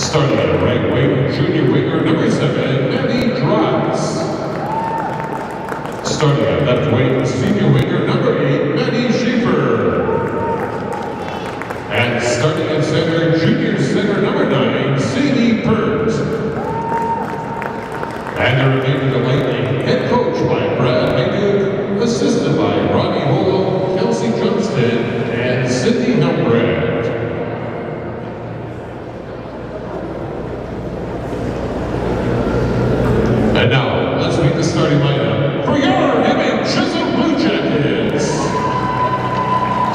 Starting at right wing, junior winger number 7, Maddie Drops. Starting at left wing, senior winger number 8, Maddie Schaefer. And starting at center, junior center number 9, Sadie Pert. And the remaining of Lightning, head coach by Brad McDuke, assisted by Ronnie Holo, Kelsey Johnston, and Sydney Helmbrand. And now, let's meet the starting lineup for your Hibbing Chisholm Blue Jackets.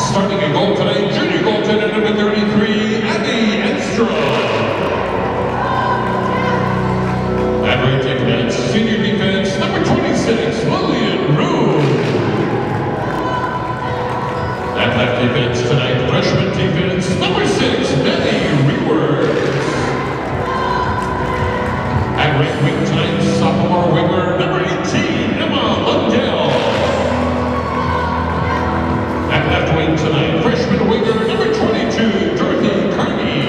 Starting at goal tonight, junior goaltender number 33, Abby Edstrom. At right defense, senior defense, number 26, Lillian Roode. At left defense tonight, freshman defense, number 6, Betty Reworth. At right wing tonight, sophomore winger, number 18, Emma Lundell. At left wing tonight, freshman winger, number 22, Dorothy Carney.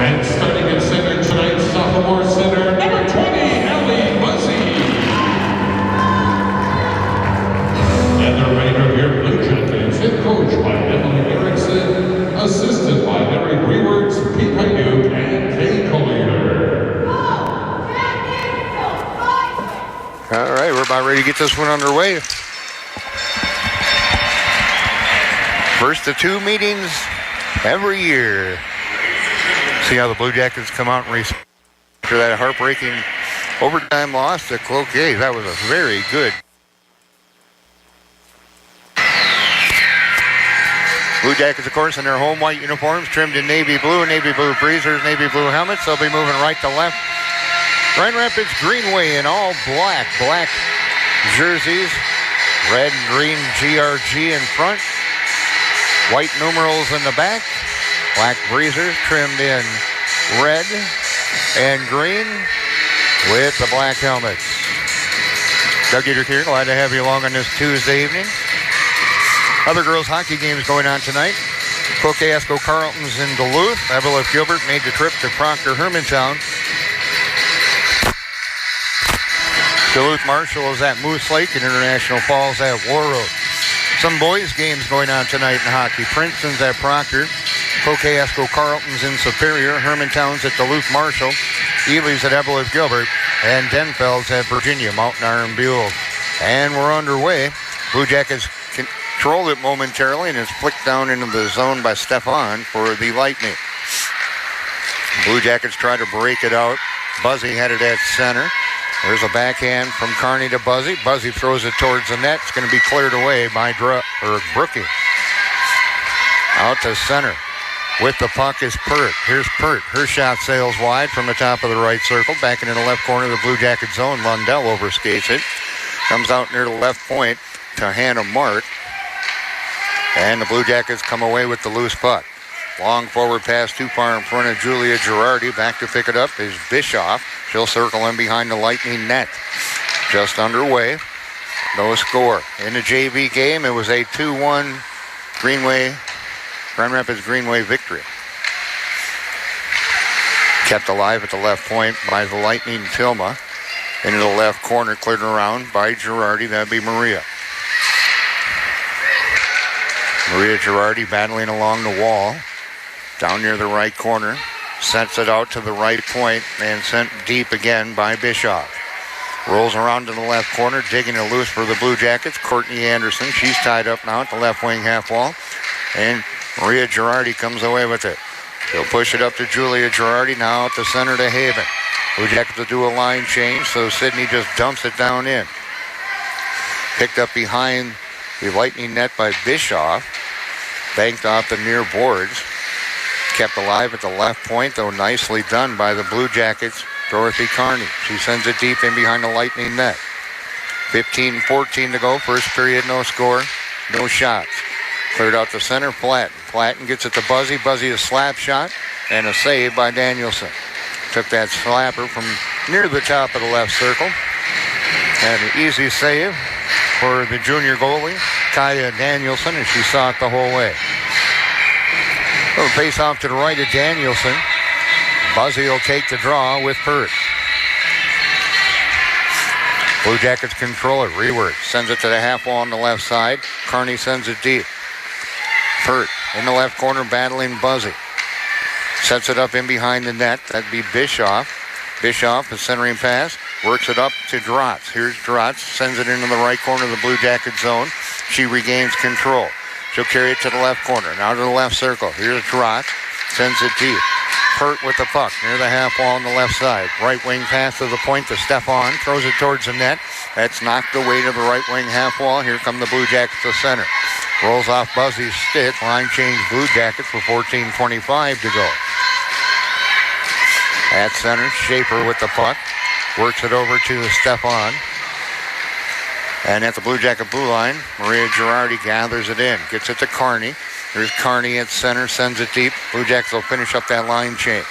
And starting at center tonight, sophomore center, number 20, Allie Buzzy. And the remainder of your Blue Jackets, head coach by Emily Erickson, assisted by Larry Reworks, Pete Hayduk, and Kay Collier. All right, we're about ready to get this one underway. First of 2 meetings every year. See how the Blue Jackets come out and after that heartbreaking overtime loss to Cloquet. That was a very good. Blue Jackets, of course, in their home white uniforms, trimmed in navy blue breezers, navy blue helmets. They'll be moving right to left. Grand Rapids Greenway in all black jerseys, red and green GRG in front, white numerals in the back, black breezers trimmed in red and green with the black helmets. Doug Eater here, glad to have you along on this Tuesday evening. Other girls hockey games going on tonight. Cloquet Carlton's in Duluth. Evelyn Gilbert made the trip to Proctor Hermantown. Duluth Marshall is at Moose Lake and International Falls at Warroad. Some boys games going on tonight in hockey. Princeton's at Proctor. Cloquet Carlton's in Superior. Hermantown's at Duluth Marshall. Ely's at Evelyn Gilbert. And Denfeld's at Virginia, Mountain Iron Buell. And we're underway. Blue Jackets controlled it momentarily and it's flicked down into the zone by Stefan for the Lightning. Blue Jackets try to break it out. Buzzy headed at center. There's a backhand from Carney to Buzzy. Buzzy throws it towards the net. It's going to be cleared away by Brookie. Out to center. With the puck is Pert. Here's Pert. Her shot sails wide from the top of the right circle. Back into the left corner of the Blue Jacket zone. Lundell overskates it. Comes out near the left point to Hannah Mark. And the Blue Jackets come away with the loose puck. Long forward pass too far in front of Julia Girardi. Back to pick it up is Bischoff. She'll circle in behind the Lightning net. Just underway. No score. In the JV game, it was a 2-1 Grand Rapids Greenway victory. Kept alive at the left point by the Lightning Tilma. Into the left corner, cleared around by Girardi. That'd be Maria. Maria Girardi battling along the wall. Down near the right corner. Sets it out to the right point and sent deep again by Bischoff. Rolls around to the left corner, digging it loose for the Blue Jackets. Courtney Anderson, she's tied up now at the left wing half wall. And Maria Girardi comes away with it. She'll push it up to Julia Girardi, now at the center to Haven. Blue Jackets will do a line change, so Sydney just dumps it down in. Picked up behind the Lightning net by Bischoff. Banked off the near boards. Kept alive at the left point, though nicely done by the Blue Jackets, Dorothy Carney. She sends it deep in behind the Lightning net. 15-14 to go. First period, no score, no shots. Cleared out the center, Platten. Platten gets it to Buzzy. Buzzy a slap shot and a save by Danielson. Took that slapper from near the top of the left circle. And an easy save for the junior goalie, Kaya Danielson, and she saw it the whole way. Little face off to the right of Danielson. Buzzy will take the draw with Pert. Blue Jackets control it. Reward sends it to the half wall on the left side. Kearney sends it deep. Pert in the left corner battling Buzzy. Sets it up in behind the net. That'd be Bischoff. Bischoff, the centering pass, works it up to Drotz. Here's Drotz, sends it into the right corner of the Blue Jacket zone. She regains control. She'll carry it to the left corner. Now to the left circle. Here's Drotz, sends it deep. Pert with the puck near the half wall on the left side. Right wing pass to the point to Stefan. Throws it towards the net. That's knocked away to the right wing half wall. Here come the Blue Jackets to center. Rolls off Buzzy's stick. Line change Blue Jackets with 14:25 to go. At center, Schaefer with the puck. Works it over to Stefan. And at the Blue Jacket blue line, Maria Girardi gathers it in. Gets it to Kearney. There's Kearney at center, sends it deep. Blue Jackets will finish up that line change.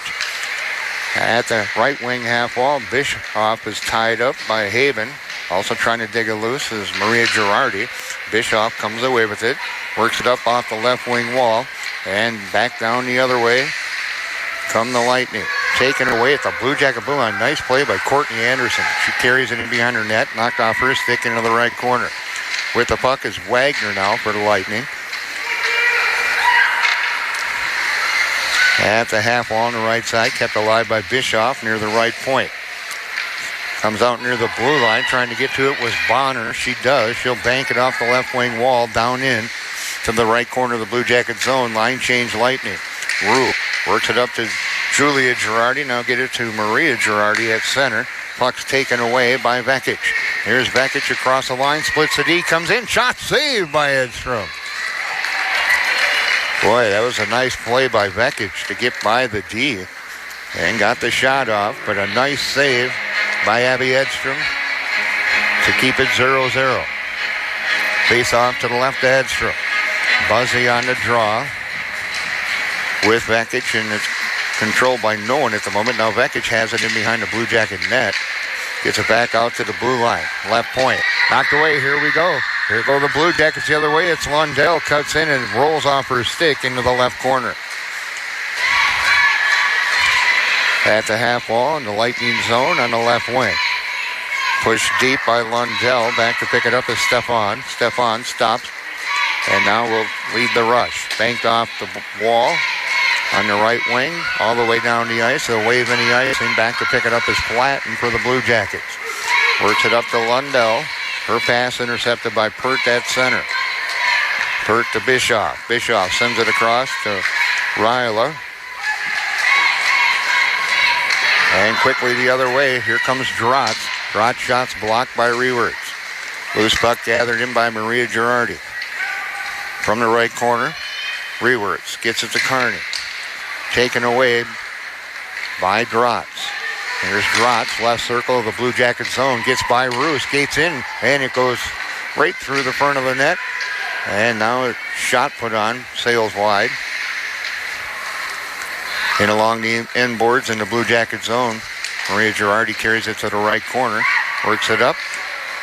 At the right wing half wall, Bischoff is tied up by Haven. Also trying to dig it loose is Maria Girardi. Bischoff comes away with it. Works it up off the left wing wall. And back down the other way come the Lightning. Taken away at the Blue Jacket blue line. Nice play by Courtney Anderson. She carries it in behind her net. Knocked off her stick into the right corner. With the puck is Wagner now for the Lightning. At the half wall on the right side. Kept alive by Bischoff near the right point. Comes out near the blue line. Trying to get to it was Bonner. She does. She'll bank it off the left wing wall. Down in to the right corner of the Blue Jacket zone. Line change Lightning. Rue works it up to Julia Girardi. Now get it to Maria Girardi at center. Puck's taken away by Vekic. Here's Vekic across the line. Splits the D. Comes in. Shot saved by Edstrom. Boy, that was a nice play by Vekic to get by the D. And got the shot off. But a nice save by Abby Edstrom to keep it 0-0. Face off to the left to Edstrom. Buzzy on the draw with Vekic, and it's controlled by no one at the moment. Now Vekic has it in behind the Blue Jacket net. Gets it back out to the blue line. Left point. Knocked away. Here we go. Here go the Blue Jackets the other way. It's Lundell. Cuts in and rolls off her stick into the left corner. At the half wall in the Lightning zone on the left wing. Pushed deep by Lundell. Back to pick it up is Stefan. Stefan stops. And now will lead the rush. Banked off the wall on the right wing, all the way down the ice. They'll wave in the ice, and back to pick it up is Platten for the Blue Jackets. Works it up to Lundell. Her pass intercepted by Pert at center. Pert to Bischoff. Bischoff sends it across to Ryla. And quickly the other way, here comes Drotz. Drotz shots blocked by Rewerts. Loose puck gathered in by Maria Girardi. From the right corner, Rewerts gets it to Kearney. Taken away by Drotz. Here's Drotz, left circle of the Blue Jacket zone. Gets by Rue, skates in, and it goes right through the front of the net. And now a shot put on, sails wide. In along the end boards in the Blue Jacket zone. Maria Girardi carries it to the right corner. Works it up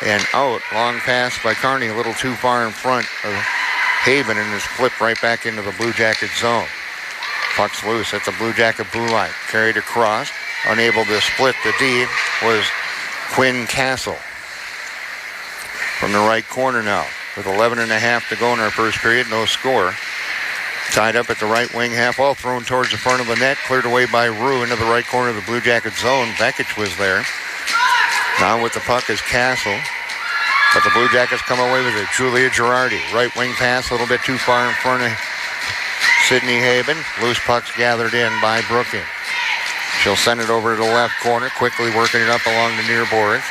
and out. Long pass by Kearney, a little too far in front of Haven, and is flipped right back into the Blue Jacket zone. Puck's loose at the Blue Jacket blue line. Carried across. Unable to split the D was Quinn Castle. From the right corner now. With 11.5 to go in our first period. No score. Tied up at the right wing half wall. Thrown towards the front of the net. Cleared away by Rue into the right corner of the Blue Jacket zone. Vekic was there. Now with the puck is Castle. But the Blue Jackets come away with it. Julia Girardi. Right wing pass a little bit too far in front of Sydney Haven. Loose pucks gathered in by Brooking. She'll send it over to the left corner. Quickly working it up along the near boards.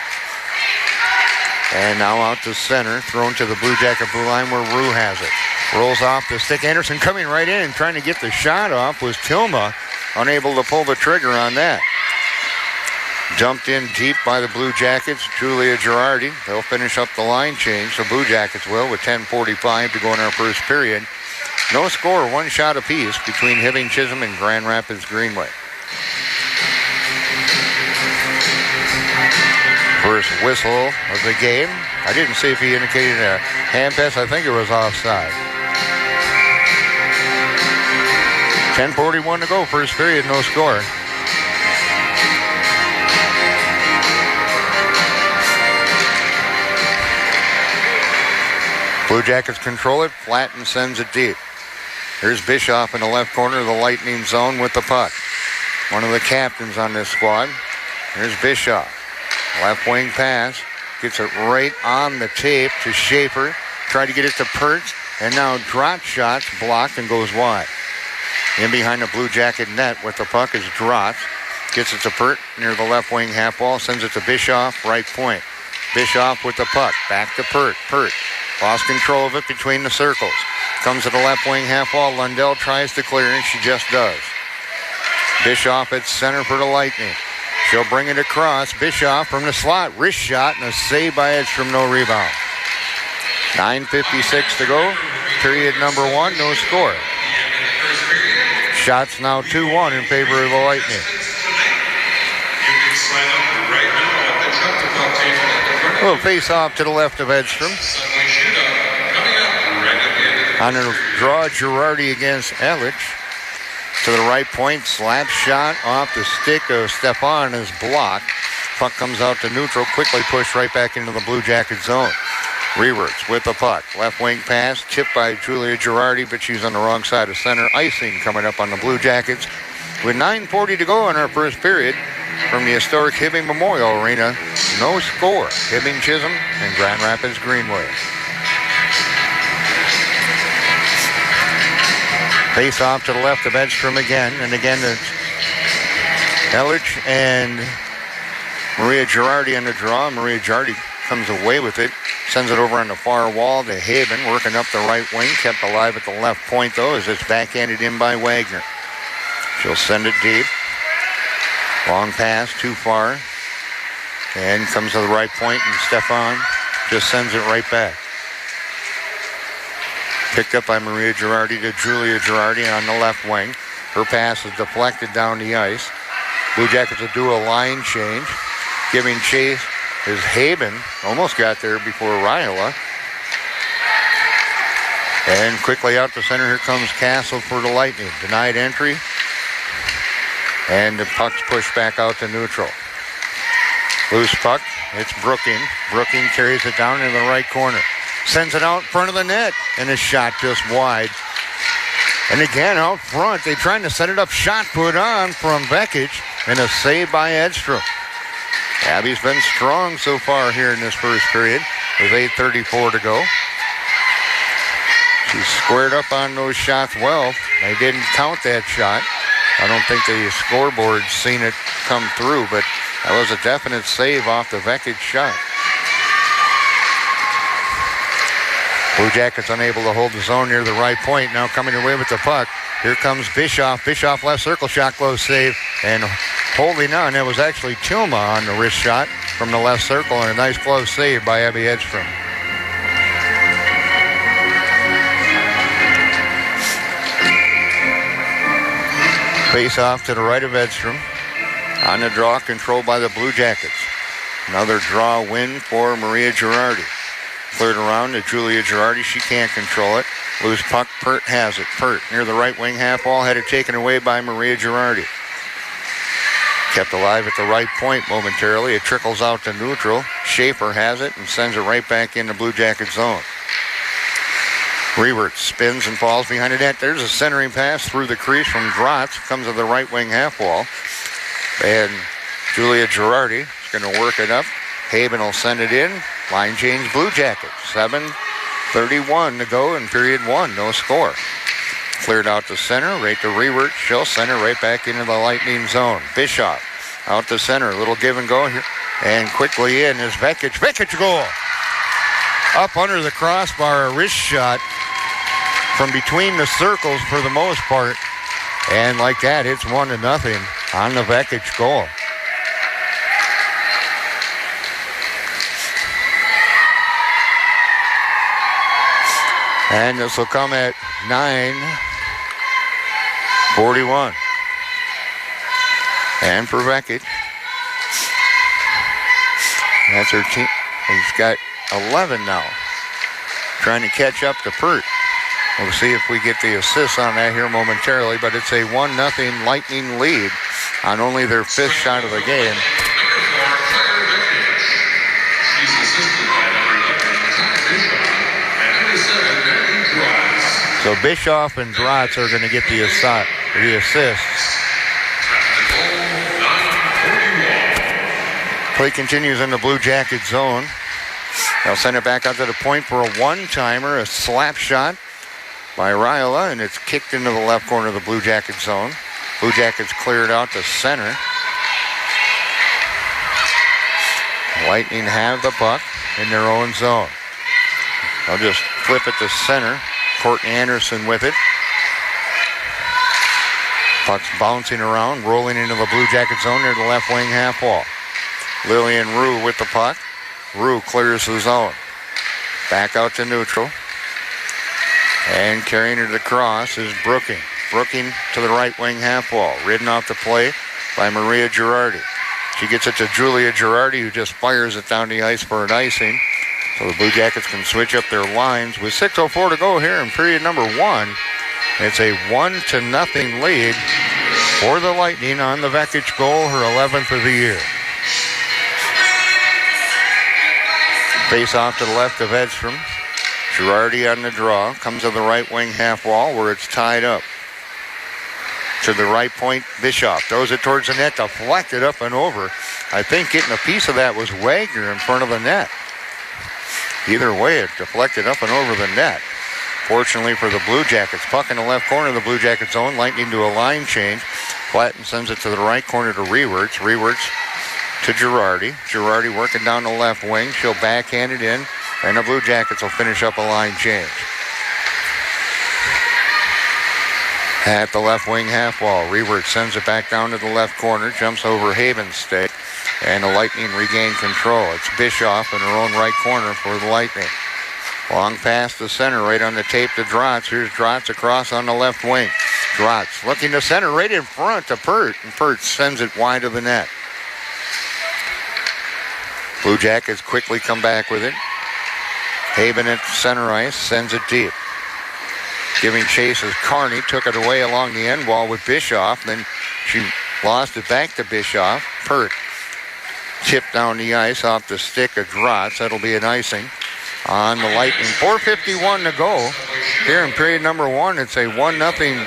And now out to center. Thrown to the Blue Jacket blue line where Rue has it. Rolls off the stick. Anderson coming right in. Trying to get the shot off was Tilma. Unable to pull the trigger on that. Dumped in deep by the Blue Jackets. Julia Girardi. They'll finish up the line change. The Blue Jackets will with 10:45 to go in our first period. No score, one shot apiece between Hibbing Chisholm and Grand Rapids Greenway. First whistle of the game. I didn't see if he indicated a hand pass. I think it was offside. 10:41 to go, first period, no score. Blue Jackets control it, Flatten sends it deep. Here's Bischoff in the left corner of the Lightning zone with the puck. One of the captains on this squad. Here's Bischoff. Left wing pass. Gets it right on the tape to Schaefer. Tried to get it to Pertz. And now drop shots blocked and goes wide. In behind the Blue Jacket net with the puck is Drotz. Gets it to Pert near the left wing half wall. Sends it to Bischoff, right point. Bischoff with the puck. Back to Pert. Pert lost control of it between the circles. Comes to the left wing half wall. Lundell tries to clear and she just does. Bischoff at center for the Lightning. She'll bring it across. Bischoff from the slot. Wrist shot and a save by Edstrom. No rebound. 9:56 to go. Period number 1. No score. Shots now 2-1 in favor of the Lightning. A little face off to the left of Edstrom. On a draw, Girardi against Elich. To the right point, slap shot off the stick of Stefan is blocked. Puck comes out to neutral, quickly pushed right back into the Blue Jacket zone. Rewerts with the puck. Left wing pass, tipped by Julia Girardi, but she's on the wrong side of center. Icing coming up on the Blue Jackets. With 9:40 to go in our first period from the historic Hibbing Memorial Arena. No score. Hibbing Chisholm and Grand Rapids Greenway. Face off to the left of Edstrom again. And again, it's Elich and Maria Girardi on the draw. Maria Girardi comes away with it. Sends it over on the far wall to Haben, working up the right wing. Kept alive at the left point, though, as it's backhanded in by Wagner. She'll send it deep. Long pass, too far. And comes to the right point, and Stefan just sends it right back. Picked up by Maria Girardi to Julia Girardi on the left wing. Her pass is deflected down the ice. Blue Jackets will do a line change. Giving chase is Haben. Almost got there before Riola. And quickly out to center, here comes Castle for the Lightning. Denied entry. And the puck's pushed back out to neutral. Loose puck. It's Brooking. Brooking carries it down in the right corner. Sends it out in front of the net. And a shot just wide. And again, out front, they're trying to set it up. Shot put on from Vekic. And a save by Edstrom. Abby's been strong so far here in this first period with 8:34 to go. She's squared up on those shots well. They didn't count that shot. I don't think the scoreboard's seen it come through, but that was a definite save off the Vekic shot. Blue Jackets unable to hold the zone near the right point. Now coming away with the puck. Here comes Bischoff. Bischoff left circle shot, close save. And holding on, it was actually Tilma on the wrist shot from the left circle. And a nice close save by Abby Edstrom. Face off to the right of Edstrom. On the draw, controlled by the Blue Jackets. Another draw win for Maria Girardi. Cleared around to Julia Girardi. She can't control it. Loose puck. Pert has it. Pert near the right wing half wall. Had it taken away by Maria Girardi. Kept alive at the right point momentarily. It trickles out to neutral. Schaefer has it and sends it right back in the Blue Jacket zone. Revert spins and falls behind the net. There's a centering pass through the crease from Drotz. Comes to the right wing half wall. And Julia Girardi is going to work it up. Haben will send it in. Line change Blue Jackets. 7:31 to go in period 1. No score. Cleared out to center. Right to Revert. She'll send it right back into the Lightning zone. Bischoff out to center. A little give and go here. And quickly in is Vekic. Vekic goal. Up under the crossbar. A wrist shot from between the circles for the most part. And like that, it's 1-0 on the Vekic goal. And this will come at 9:41. And for Vekic, that's her team. He's got 11 now. Trying to catch up to Pert. We'll see if we get the assist on that here momentarily, but it's a 1-0 Lightning lead on only their 5th shot of the game. She's assisted by number 11, Bishop, and number 7, Mary Dratz. So Bischoff and Dratz are going to get the assists. Play continues in the Blue Jacket zone. They'll send it back out to the point for a one-timer, a slap shot by Ryla, and it's kicked into the left corner of the Blue Jacket zone. Blue Jackets cleared out to center. Lightning have the puck in their own zone. They'll just flip it to center. Courtney Anderson with it. Puck's bouncing around, rolling into the Blue Jacket zone near the left wing half wall. Lillian Rue with the puck. Rue clears the zone. Back out to neutral. And carrying it across is Brooking. Brooking to the right wing half wall. Ridden off the play by Maria Girardi. She gets it to Julia Girardi, who just fires it down the ice for an icing. So the Blue Jackets can switch up their lines with 6:04 to go here in period number 1. It's a 1-0 lead for the Lightning on the Vekic goal, her 11th of the year. Face off to the left of Edstrom. Girardi on the draw. Comes to the right wing half wall where it's tied up. To the right point, Bischoff throws it towards the net, deflected up and over. I think getting a piece of that was Wagner in front of the net. Either way, it deflected up and over the net. Fortunately for the Blue Jackets, puck in the left corner of the Blue Jackets zone. Lightning do a line change. Platten sends it to the right corner to Rewerts. Rewerts to Girardi. Girardi working down the left wing. She'll backhand it in, and the Blue Jackets will finish up a line change. At the left wing half wall, Rewerts sends it back down to the left corner, jumps over Haven's stick, and the Lightning regain control. It's Bischoff in her own right corner for the Lightning. Long pass to center, right on the tape to Dratz. Here's Dratz across on the left wing. Dratz looking to center, right in front to Pert, and Pert sends it wide of the net. Blue Jackets quickly come back with it. Haven at center ice, sends it deep. Giving chase is Carney, took it away along the end wall with Bischoff. Then she lost it back to Bischoff. Pert tipped down the ice off the stick of Dratz. That'll be an icing on the Lightning. 4:51 to go here in period number 1. It's a 1-0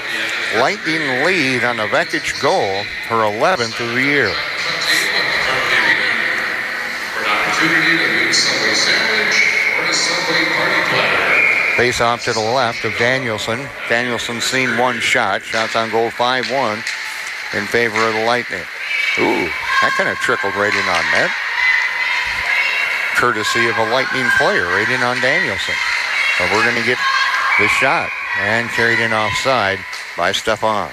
Lightning lead on the Vekic goal, her 11th of the year. Face off to the left of Danielson. Danielson's seen one shot. Shots on goal 5-1 in favor of the Lightning. Ooh, that kind of trickled right in on net. Courtesy of a Lightning player right in on Danielson. So we're going to get the shot and carried in offside by Stefan.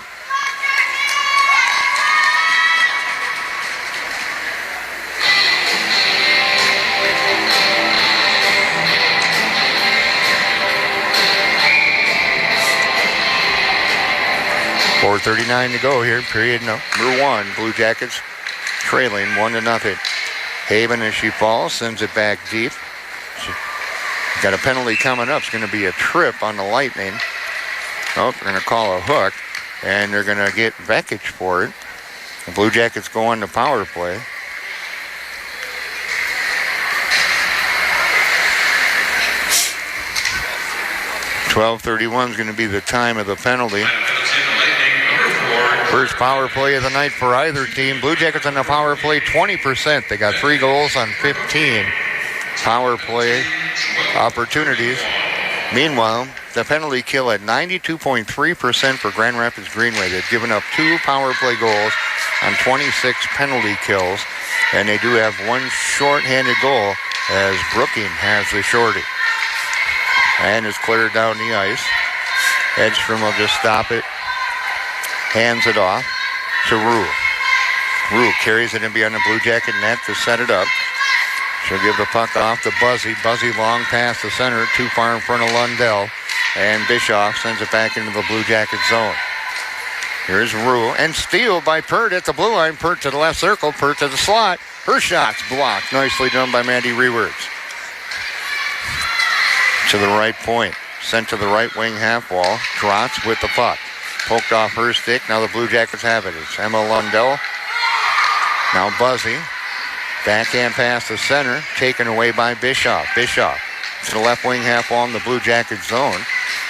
.4:39 to go here, period number 1. Blue Jackets trailing 1-0. Haven, as she falls, sends it back deep. She got a penalty coming up. It's going to be a trip on the Lightning. Oh, they're going to call a hook, and they're going to get Vekic for it. The Blue Jackets go on the power play. .12:31 is going to be the time of the penalty. First power play of the night for either team. Blue Jackets on the power play 20%. They got 3 goals on 15 power play opportunities. Meanwhile, the penalty kill at 92.3% for Grand Rapids Greenway. They've given up 2 power play goals on 26 penalty kills. And they do have 1 short-handed goal as Brooking has the shorty. And it's cleared down the ice. Edstrom will just stop it. Hands it off to Rue. Rue carries it in beyond the Blue Jacket net to set it up. She'll give the puck off to Buzzy. Buzzy long pass to center, too far in front of Lundell. And Bischoff sends it back into the Blue Jacket zone. Here's Rue, and steal by Pert at the blue line. Pert to the left circle, Pert to the slot. Her shot's blocked. Nicely done by Mandy Rewerts. To the right point. Sent to the right wing half wall. Trotz with the puck. Poked off her stick. Now the Blue Jackets have it. It's Emma Lundell. Now Buzzy. Backhand pass to center. Taken away by Bischoff. Bischoff to the left wing half wall in the Blue Jackets zone.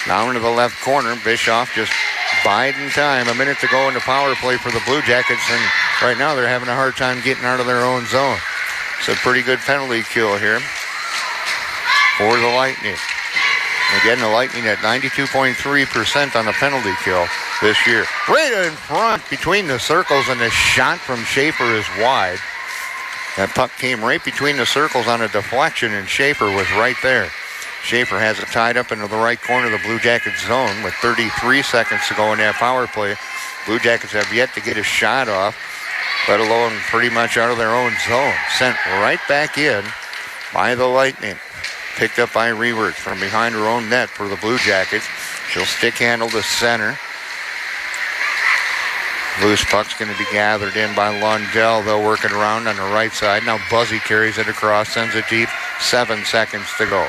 Now into the left corner. Bischoff just biding time. A minute to go in the power play for the Blue Jackets. And right now they're having a hard time getting out of their own zone. It's a pretty good penalty kill here for the Lightning. Again, the Lightning at 92.3% on the penalty kill this year. Right in front between the circles, and the shot from Schaefer is wide. That puck came right between the circles on a deflection, and Schaefer was right there. Schaefer has it tied up into the right corner of the Blue Jackets zone with 33 seconds to go in that power play. Blue Jackets have yet to get a shot off, let alone pretty much out of their own zone. Sent right back in by the Lightning. Picked up by Rewerts from behind her own net for the Blue Jackets. She'll stick handle to center. Loose puck's going to be gathered in by Lundell. They'll work it around on the right side. Now Buzzy carries it across, sends it deep. 7 seconds to go.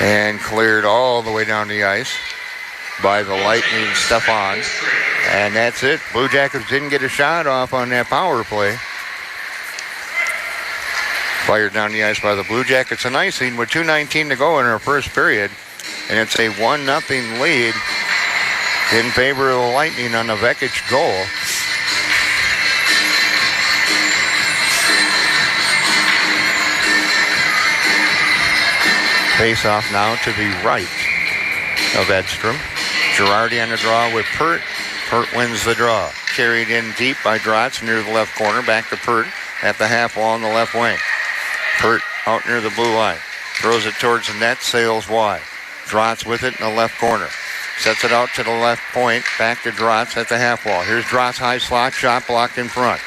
And cleared all the way down the ice by the Lightning Stefan. And that's it. Blue Jackets didn't get a shot off on that power play. Fired down the ice by the Blue Jackets. An icing with 2:19 to go in our first period. And it's a 1-0 lead in favor of the Lightning on the Vekic goal. Face off now to the right of Edstrom. Girardi on the draw with Pert. Pert wins the draw. Carried in deep by Drotz near the left corner. Back to Pert at the half wall on the left wing. Pert out near the blue line. Throws it towards the net. Sails wide. Drotz with it in the left corner. Sets it out to the left point. Back to Drotz at the half wall. Here's Drotz high slot. Shot blocked in front.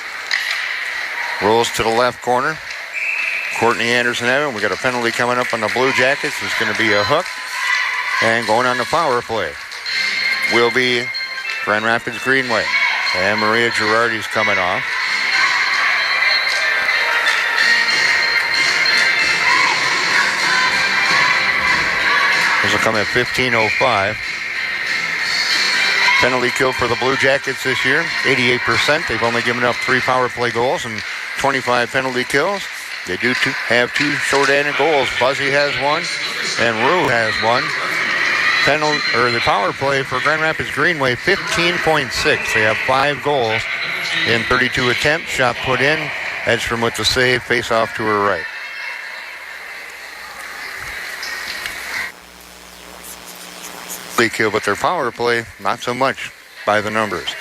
Rolls to the left corner. Courtney Anderson-Evan. We got a penalty coming up on the Blue Jackets. It's going to be a hook. And going on the power play will be Grand Rapids Greenway. And Maria Girardi's coming off. This will come at 15:05. Penalty kill for the Blue Jackets this year, 88%. They've only given up 3 power play goals and 25 penalty kills. They do have 2 short-handed goals. Buzzy has 1 and Rue has 1. The power play for Grand Rapids Greenway, 15.6. They have 5 goals in 32 attempts. Shot put in. Edstrom with the save. Face off to her right. Kill, but their power play, not so much by the numbers.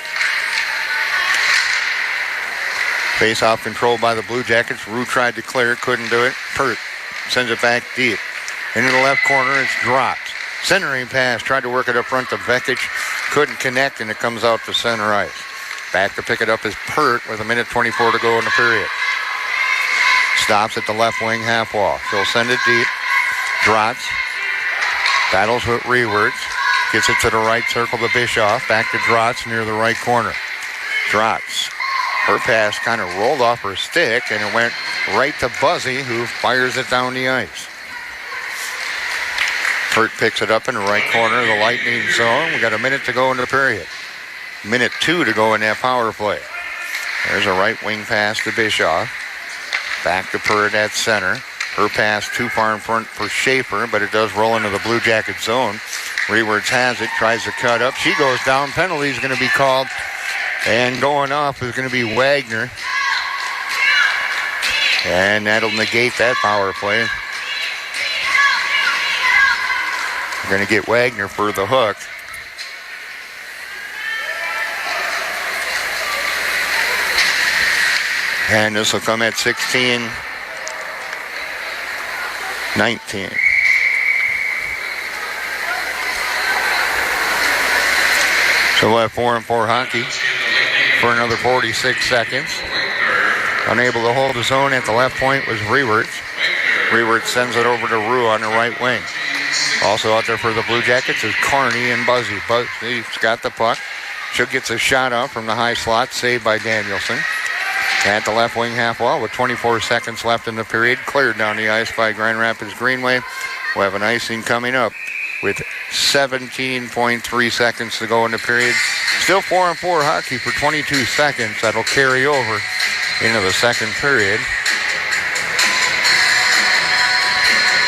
Face-off controlled by the Blue Jackets. Rue tried to clear it, couldn't do it. Pert sends it back deep. Into the left corner, it's dropped. Centering pass, tried to work it up front to Vekic. Couldn't connect, and it comes out to center ice. Back to pick it up is Pert with 1:24 to go in the period. Stops at the left wing half wall. She'll send it deep. Drotz battles with Rewerts. Gets it to the right circle to Bischoff. Back to Drotz near the right corner. Drotz. Her pass kind of rolled off her stick, and it went right to Buzzy, who fires it down the ice. Pert picks it up in the right corner of the Lightning zone. We got a minute to go in the period. 1:02 to go in that power play. There's a right wing pass to Bischoff. Back to Pert at center. Her pass too far in front for Schaefer, but it does roll into the Blue Jacket zone. Rewerts has it, tries to cut up. She goes down. Penalty is going to be called. And going off is going to be Wagner. And that'll negate that power play. We're going to get Wagner for the hook. And this will come at 16-19. So we'll have 4-on-4 hockey for another 46 seconds. Unable to hold his own at the left point was Rewerts. Rewerts sends it over to Rue on the right wing. Also out there for the Blue Jackets is Carney and Buzzy. Buzzy's got the puck. She gets a shot out from the high slot, saved by Danielson. At the left wing half wall with 24 seconds left in the period. Cleared down the ice by Grand Rapids Greenway. We'll have an icing coming up with 17.3 seconds to go in the period. Still 4-on-4 hockey for 22 seconds. That'll carry over into the second period.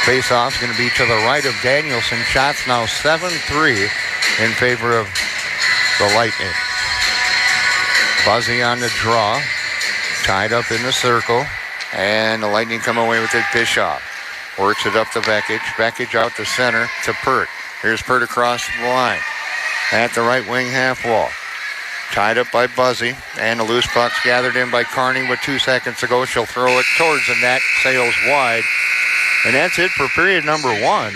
Face-off's going to be to the right of Danielson. Shots now 7-3 in favor of the Lightning. Buzzy on the draw. Tied up in the circle. And the Lightning come away with it. Bischoff works it up to Vekic. Vekic out to center to Pert. Here's Pert across the line. At the right wing half wall. Tied up by Buzzy. And the loose puck's gathered in by Carney with 2 seconds to go. She'll throw it towards the net. Sails wide. And that's it for period number one.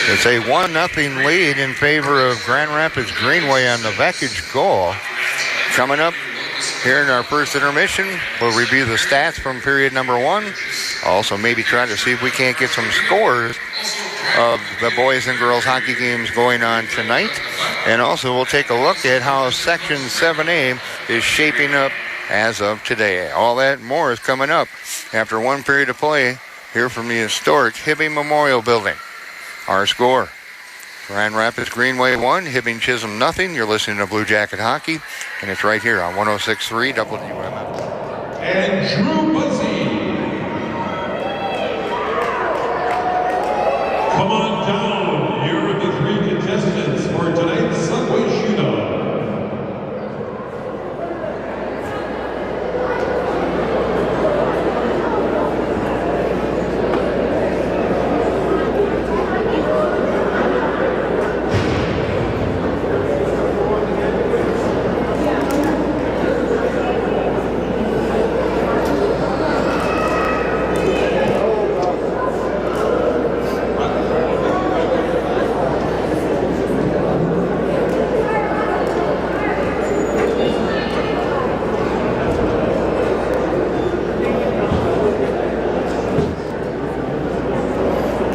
It's a 1-0 lead in favor of Grand Rapids Greenway on the Vekic goal. Coming up here in our first intermission, we'll review the stats from period number one. Also maybe try to see if we can't get some scores of the boys and girls hockey games going on tonight. And also we'll take a look at how Section 7A is shaping up as of today. All that and more is coming up after one period of play here from the historic Hibbing Memorial Building. Our score, Grand Rapids Greenway 1, Hibbing Chisholm nothing. You're listening to Blue Jacket Hockey, and it's right here on 106.3 WMF. And Drew Buzzy. Come on down. Here are the three contestants for tonight's Subway Shootout.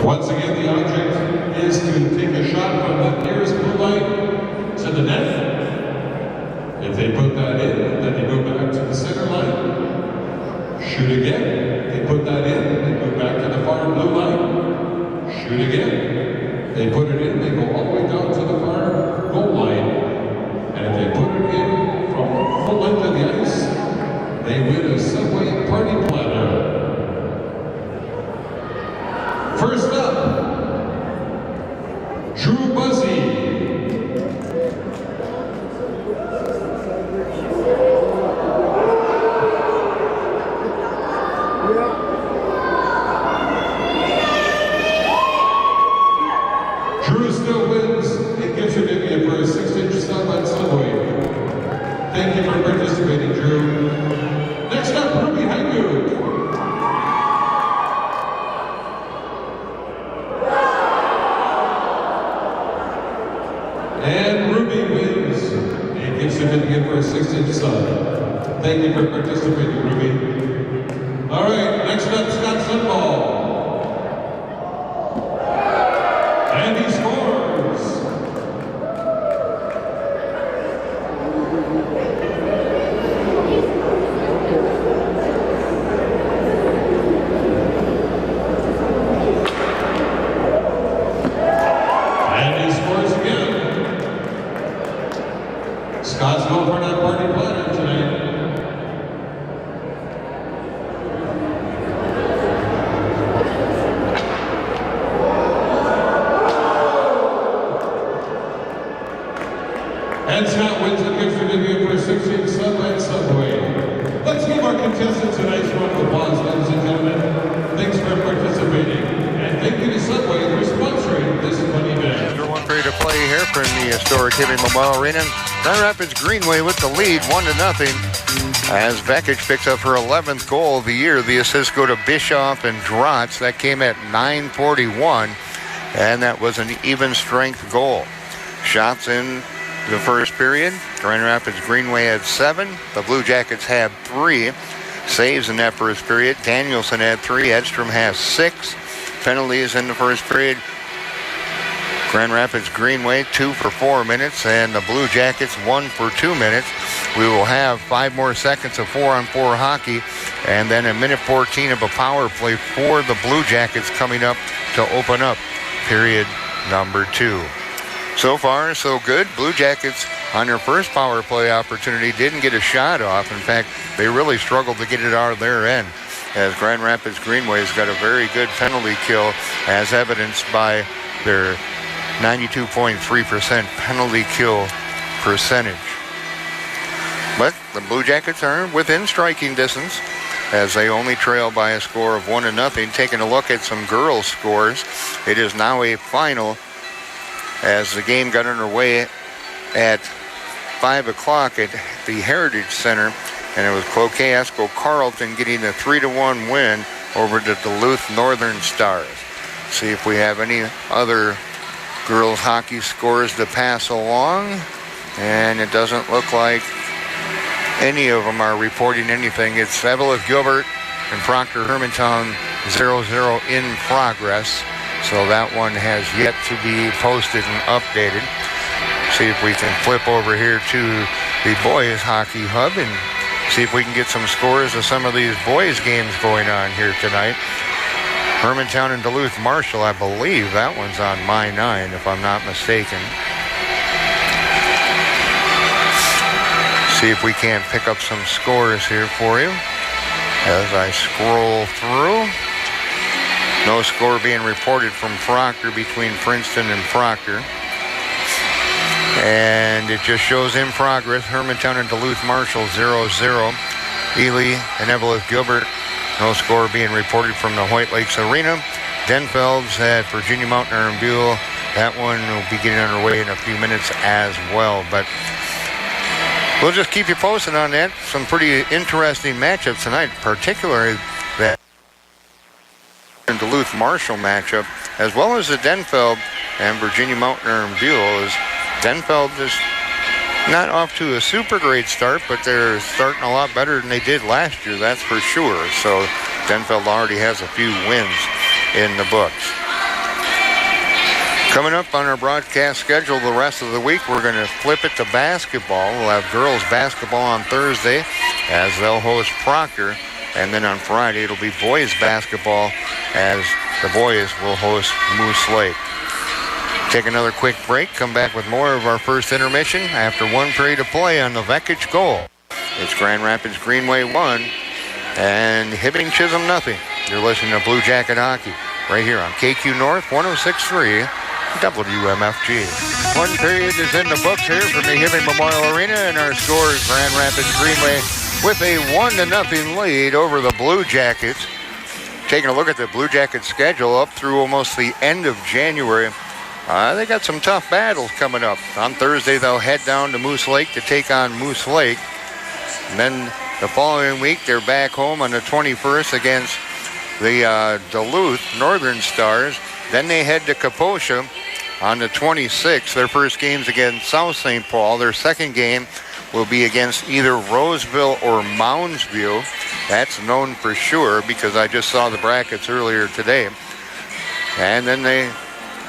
Once again, the object is to take a shot from the nearest blue line to the net. If they put that in, then they go back to the center line. Shoot again. They put that in, they go back to the far blue line. Shoot again. They put it in, they go all the way down to the far goal line. And if they put it in from full length of the ice, they win a Subway party platter. First up, Drew Buzzy. Drew still wins and gives certificate for a 6-inch sub on Subway. Thank you for participating, Drew. Next up, Ruby Haiku. And Ruby wins and gets certificate for a 6-inch sub. Thank you for participating, Ruby. All right, next up, Scott Sunball. And he scores. And he scores again. Scott's going for that party platter tonight. And Scott wins and gets certificate for a 6-inch sub at Subway. Let's give our contestants a nice round of applause, ladies and gentlemen. Thanks for participating. And thank you to Subway for sponsoring this fun event. After one period of play here from the historic Hibbing Memorial Arena, Grand Rapids Greenway with the lead, 1-0. As Vekic picks up her 11th goal of the year, the assists go to Bischoff and Drotz. That came at 9:41, and that was an even strength goal. Shots in the first period, Grand Rapids Greenway had 7. The Blue Jackets had 3. Saves in that first period. Danielson had 3. Edstrom has 6. Penalties in the first period. Grand Rapids Greenway 2 for 4 minutes, and the Blue Jackets 1 for 2 minutes. We will have 5 more seconds of 4-on-4 hockey, and then a minute 14 of a power play for the Blue Jackets coming up to open up period number 2. So far, so good. Blue Jackets on their first power play opportunity didn't get a shot off. In fact, they really struggled to get it out of their end, as Grand Rapids Greenway's got a very good penalty kill, as evidenced by their 92.3% penalty kill percentage. But the Blue Jackets are within striking distance, as they only trail by a score of 1-0. Taking a look at some girls' scores, it is now a final, as the game got underway at 5 o'clock at the Heritage Center, and it was Cloquet-Esco Carleton getting a 3-1 win over the Duluth Northern Stars. See if we have any other girls hockey scores to pass along, and it doesn't look like any of them are reporting anything. It's Evelyn Gilbert and Proctor Hermantown 0-0 in progress. So that one has yet to be posted and updated. See if we can flip over here to the boys hockey hub and see if we can get some scores of some of these boys games going on here tonight. Hermantown and Duluth Marshall, I believe that one's on my 9 if I'm not mistaken. See if we can't pick up some scores here for you as I scroll through. No score being reported from Proctor between Princeton and Proctor. And it just shows in progress, Hermantown and Duluth Marshall 0-0. Ely and Evelyn Gilbert, no score being reported from the White Lakes Arena. Denfeld's at Virginia Mountain and Buell. That one will be getting underway in a few minutes as well. But we'll just keep you posted on that. Some pretty interesting matchups tonight, particularly that Duluth Marshall matchup, as well as the Denfeld and Virginia Mountain and Buell. Is Denfeld is not off to a super great start, but they're starting a lot better than they did last year, that's for sure. So Denfeld already has a few wins in the books. Coming up on our broadcast schedule the rest of the week, we're going to flip it to basketball. We'll have girls basketball on Thursday, as they'll host Proctor. And then on Friday, it'll be boys basketball, as the boys will host Moose Lake. Take another quick break, come back with more of our first intermission after 1 period of play on the Vekic goal. It's Grand Rapids Greenway 1 and Hibbing Chisholm nothing. You're listening to Blue Jacket Hockey right here on KQ North 106.3 WMFG. 1 period is in the books here from the Hibbing Memorial Arena, and our score is Grand Rapids Greenway with a 1-0 lead over the Blue Jackets. Taking a look at the Blue Jackets schedule up through almost the end of January. They got some tough battles coming up. On Thursday, they'll head down to Moose Lake to take on Moose Lake. And then the following week, they're back home on the 21st against the Duluth Northern Stars. Then they head to Kaposha on the 26th. Their first game's against South St. Paul. Their second game will be against either Roseville or Moundsview. That's known for sure because I just saw the brackets earlier today. And then they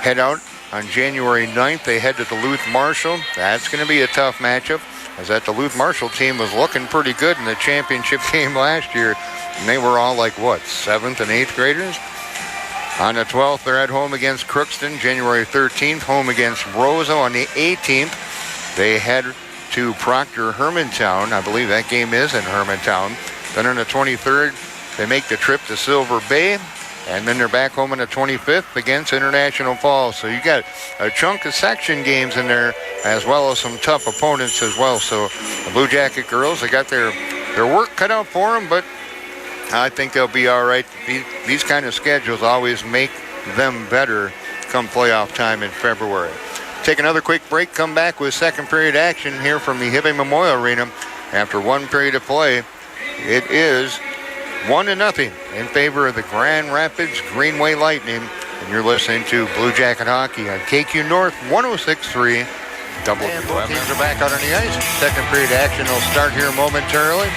head out on January 9th. They head to Duluth Marshall. That's going to be a tough matchup, as that Duluth Marshall team was looking pretty good in the championship game last year. And they were all like, 7th and 8th graders? On the 12th, they're at home against Crookston. January 13th, home against Rosa. On the 18th, they head to Proctor Hermantown. I believe that game is in Hermantown. Then on the 23rd, they make the trip to Silver Bay. And then they're back home on the 25th against International Falls. So you got a chunk of section games in there, as well as some tough opponents as well. So the Blue Jacket girls, they got their work cut out for them, but I think they'll be all right. These kind of schedules always make them better come playoff time in February. Take another quick break, come back with second period action here from the Hibbing Memorial Arena. After 1 period of play, it is 1-0 in favor of the Grand Rapids Greenway Lightning. And you're listening to Blue Jacket Hockey on KQ North 106.3 WMFG. Both teams are back out on the ice. Second period action will start here momentarily.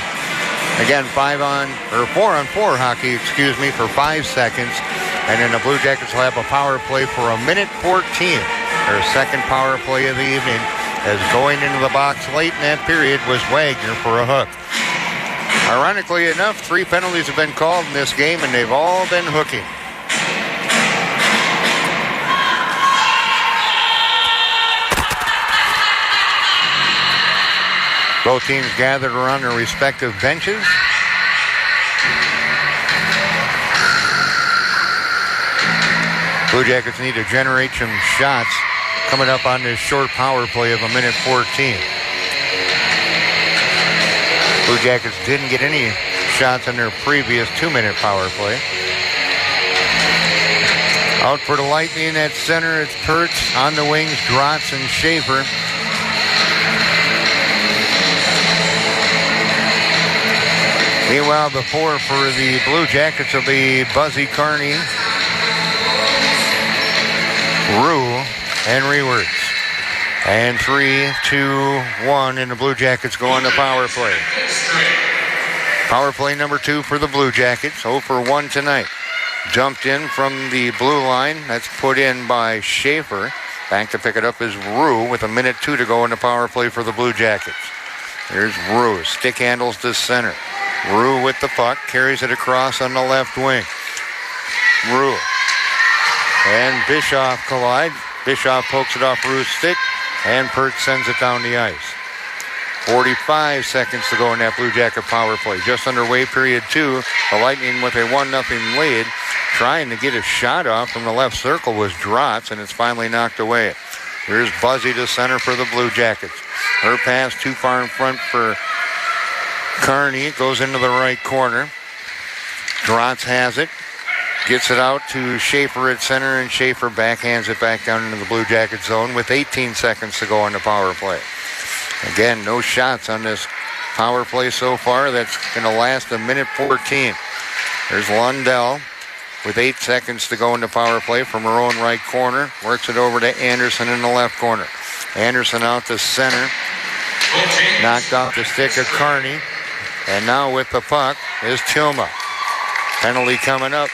Again, 4-on-4 hockey, for 5 seconds. And then the Blue Jackets will have a power play for 1:14. Their second power play of the evening, as going into the box late in that period was Wagner for a hook. Ironically enough, 3 penalties have been called in this game, and they've all been hooking. Both teams gathered around their respective benches. Blue Jackets need to generate some shots coming up on this short power play of 1:14. Blue Jackets didn't get any shots in their previous 2-minute power play. Out for the Lightning at center, it's Pertz. On the wings, Drotz and Schaefer. Meanwhile, the four for the Blue Jackets will be Buzzy Carney, Rue, and Rewerts. And 3, 2, 1, and the Blue Jackets go on the power play. Power play number 2 for the Blue Jackets, 0 for 1 tonight. Dumped in from the blue line. That's put in by Schaefer. Back to pick it up is Rue with 1:02 to go in the power play for the Blue Jackets. Here's Rue. Stick handles to center. Rue with the puck. Carries it across on the left wing. Rue. And Bischoff collide. Bischoff pokes it off Rue's stick. And Pertz sends it down the ice. 45 seconds to go in that Blue Jacket power play. Just underway, period 2. The Lightning with a 1-0 lead. Trying to get a shot off from the left circle was Drotz, and it's finally knocked away. Here's Buzzy to center for the Blue Jackets. Her pass too far in front for Carney. Goes into the right corner. Drotz has it. Gets it out to Schaefer at center, and Schaefer backhands it back down into the Blue Jacket zone with 18 seconds to go on the power play. Again, no shots on this power play so far. That's going to last 1:14. There's Lundell with 8 seconds to go in the power play from her own right corner. Works it over to Anderson in the left corner. Anderson out to center. Knocked off the stick of Carney. And now with the puck is Tilma. Penalty coming up.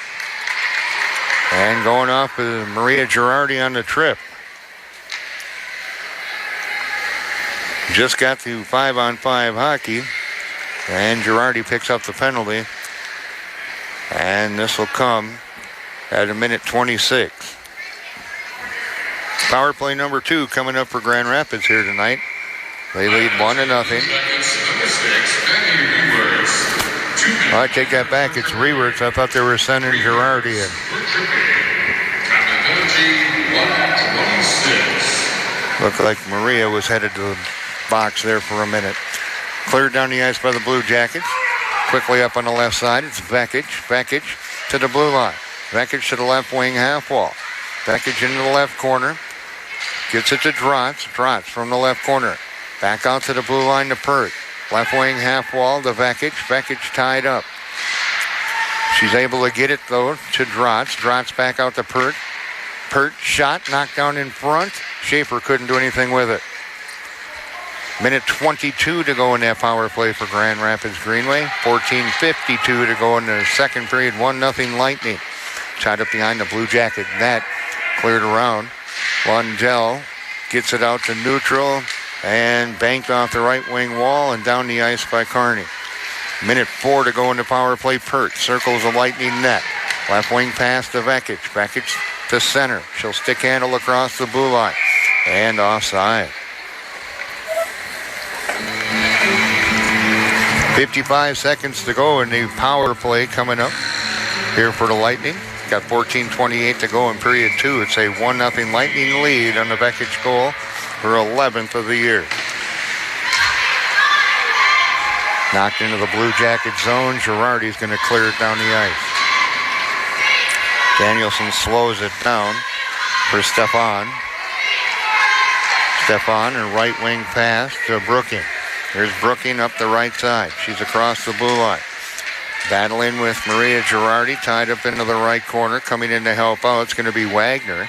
And going off is Maria Girardi on the trip. Just got to 5-on-5 hockey. And Girardi picks up the penalty. And this will come at 1:26. Power play number 2 coming up for Grand Rapids here tonight. They lead 1-0. I take that back. It's Rewerts. I thought they were sending Girardi in. Looked like Maria was headed to the box there for a minute. Cleared down the ice by the Blue Jackets. Quickly up on the left side, it's Vekic. Vekic to the blue line. Vekic to the left wing half wall. Vekic into the left corner. Gets it to Drotz. Drotz from the left corner. Back out to the blue line to Pertz. Left wing half wall to Vekic. Vekic tied up. She's able to get it, though, to Drotz. Drotz back out to Pertz. Pertz shot, knocked down in front. Schaefer couldn't do anything with it. 1:22 to go in that power play for Grand Rapids Greenway. 14:52 to go in the second period. 1-0 Lightning. Tied up behind the Blue Jacket net. Cleared around. Lundell gets it out to neutral and banked off the right wing wall and down the ice by Carney. 1:04 to go in the power play. Pertz circles the Lightning net. Left wing pass to Vekic. Vekic to center. She'll stick handle across the blue line. And offside. 55 seconds to go in the power play coming up here for the Lightning. Got 14:28 to go in period 2. It's a 1-0 Lightning lead on the Vekic goal, her 11th of the year. Knocked into the Blue Jacket zone. Girardi's going to clear it down the ice. Danielson slows it down for Stefan. Stefan, her right wing pass to Brooking. Here's Brooking up the right side. She's across the blue line. Battling with Maria Girardi, tied up into the right corner. Coming in to help out, it's going to be Wagner.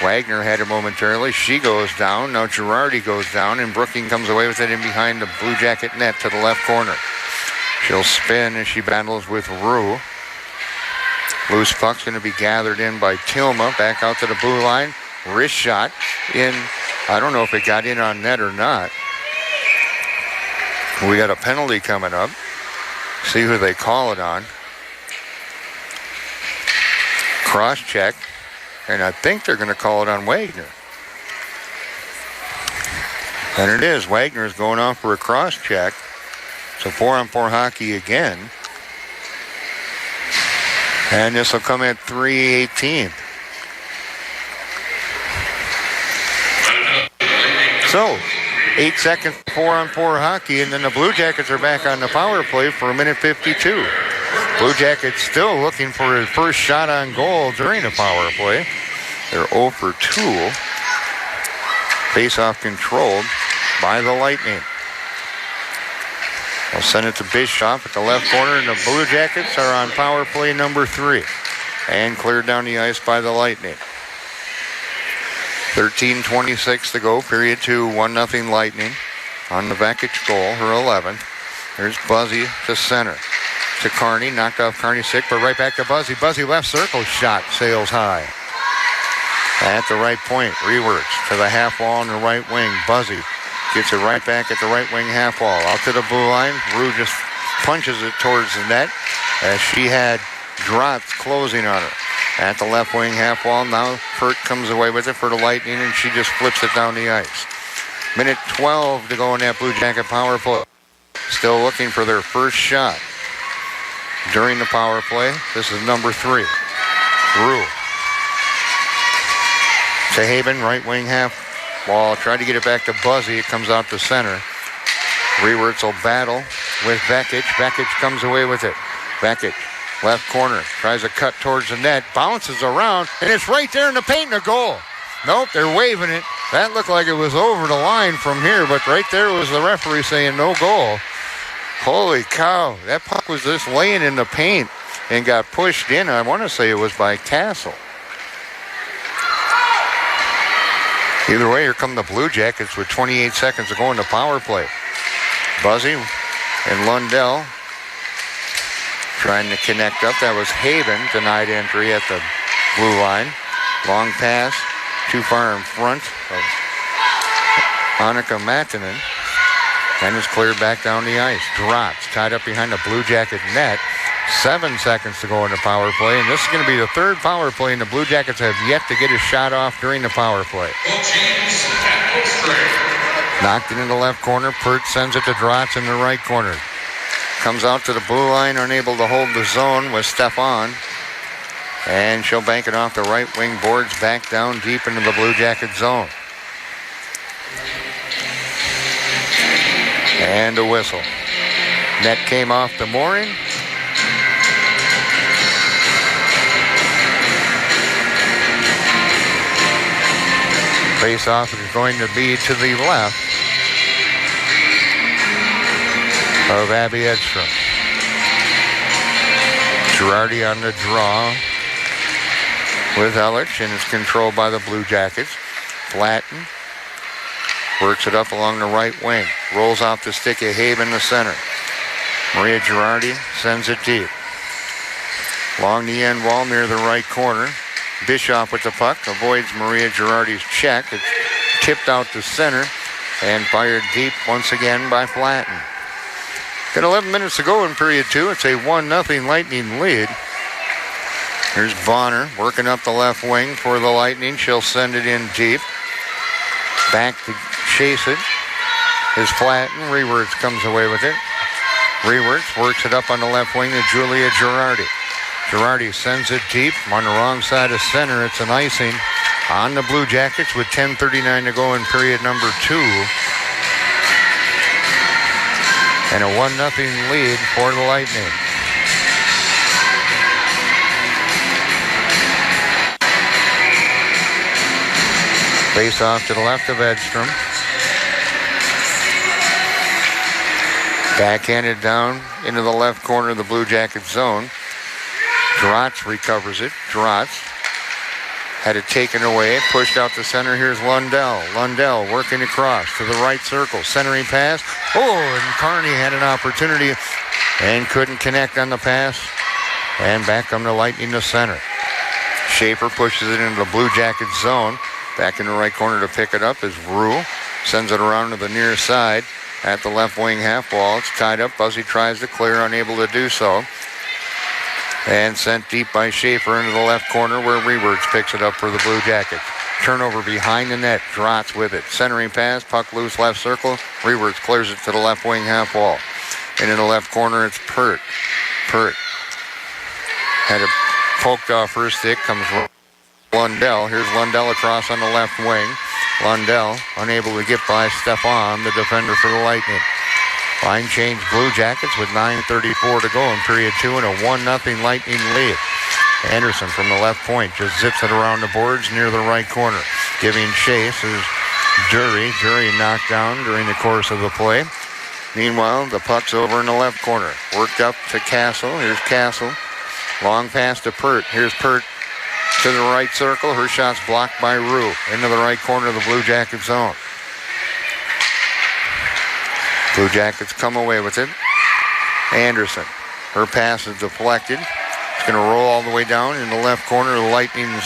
Wagner had it momentarily. She goes down. Now Girardi goes down, and Brooking comes away with it in behind the Blue Jacket net to the left corner. She'll spin as she battles with Rue. Loose puck's going to be gathered in by Tilma. Back out to the blue line. Wrist shot in. I don't know if it got in on net or not. We got a penalty coming up. See who they call it on. Cross check. And I think they're going to call it on Wagner. And it is. Wagner's going off for a cross check. So 4-on-4 hockey again. And this will come at 3:18. So 8 seconds, 4-on-4 hockey, and then the Blue Jackets are back on the power play for 1:52. Blue Jackets still looking for his first shot on goal during the power play. They're 0 for 2. Face-off controlled by the Lightning. They'll send it to Bischoff at the left corner, and the Blue Jackets are on power play number 3 and cleared down the ice by the Lightning. 13:26 to go, period 2, 1-0 Lightning on the Vekic goal, her 11th. There's Buzzy to center. To Kearney, knocked off Kearney sick, but right back to Buzzy. Buzzy left circle shot, sails high. At the right point, Rewerts to the half wall on the right wing. Buzzy gets it right back at the right wing half wall. Out to the blue line, Rue just punches it towards the net as she had drops closing on her. At the left wing half wall, now Pert comes away with it for the Lightning, and she just flips it down the ice. Minute 12 to go in that Blue Jacket power play. Still looking for their first shot during the power play. This is number 3. Rue. To Haben, right wing half wall. Tried to get it back to Buzzy. It comes out to center. Rewerts will battle with Vekic. Vekic comes away with it. Vekic, left corner, tries a cut towards the net, bounces around, and it's right there in the paint and a goal. Nope, they're waving it. That looked like it was over the line from here, but right there was the referee saying no goal. Holy cow, that puck was just laying in the paint and got pushed in. I want to say it was by Castle. Either way, here come the Blue Jackets with 28 seconds to go in the power play. Buzzy and Lundell trying to connect up. That was Haben, denied entry at the blue line. Long pass, too far in front of Annika Matanen. And is cleared back down the ice. Drops, tied up behind the Blue Jacket net. 7 seconds to go in the power play, and this is going to be the third power play, and the Blue Jackets have yet to get a shot off during the power play. Knocked it in the left corner. Pert sends it to Drotz in the right corner. Comes out to the blue line, unable to hold the zone with Stefan. And she'll bank it off the right wing boards back down deep into the Blue Jacket zone. And a whistle. Net came off the mooring. Face-off is going to be to the left of Abby Edstrom. Girardi on the draw with Ellich, and it's controlled by the Blue Jackets. Flatten works it up along the right wing. Rolls off the stick of Haben the center. Maria Girardi sends it deep. Along the end wall near the right corner. Bischoff with the puck, avoids Maria Girardi's check. It's tipped out to center and fired deep once again by Flatten. Got 11 minutes to go in period 2. It's a 1-0 Lightning lead. Here's Bonner working up the left wing for the Lightning. She'll send it in deep. Back to chase it is Flatten. Rewerts comes away with it. Rewerts works it up on the left wing to Julia Girardi. Girardi sends it deep on the wrong side of center. It's an icing on the Blue Jackets with 10:39 to go in period number 2. And a 1-0 lead for the Lightning. Face off to the left of Edstrom. Backhanded down into the left corner of the Blue Jacket zone. Drotz recovers it. Drotz had it taken away, pushed out to center. Here's Lundell. Lundell working across to the right circle. Centering pass. Oh, and Kearney had an opportunity and couldn't connect on the pass. And back come the Lightning to center. Schaefer pushes it into the Blue Jacket zone. Back in the right corner to pick it up is Rue. Sends it around to the near side at the left wing half wall. It's tied up. Buzzy tries to clear, unable to do so. And sent deep by Schaefer into the left corner where Rewerts picks it up for the Blue Jackets. Turnover behind the net. Drotz with it. Centering pass. Puck loose left circle. Rewerts clears it to the left wing half wall. And in the left corner, it's Pert. Pert had it poked off her stick. Comes Lundell. Here's Lundell across on the left wing. Lundell unable to get by Stefan, the defender for the Lightning. Line change Blue Jackets with 9:34 to go in period 2 and a 1-0 Lightning lead. Anderson from the left point just zips it around the boards near the right corner. Giving chase is Jury. Jury knocked down during the course of the play. Meanwhile, the puck's over in the left corner. Worked up to Castle. Here's Castle. Long pass to Pert. Here's Pert to the right circle. Her shot's blocked by Rue. Into the right corner of the Blue Jacket zone. Blue Jackets come away with it. Anderson. Her pass is deflected. It's going to roll all the way down in the left corner of the Lightning's.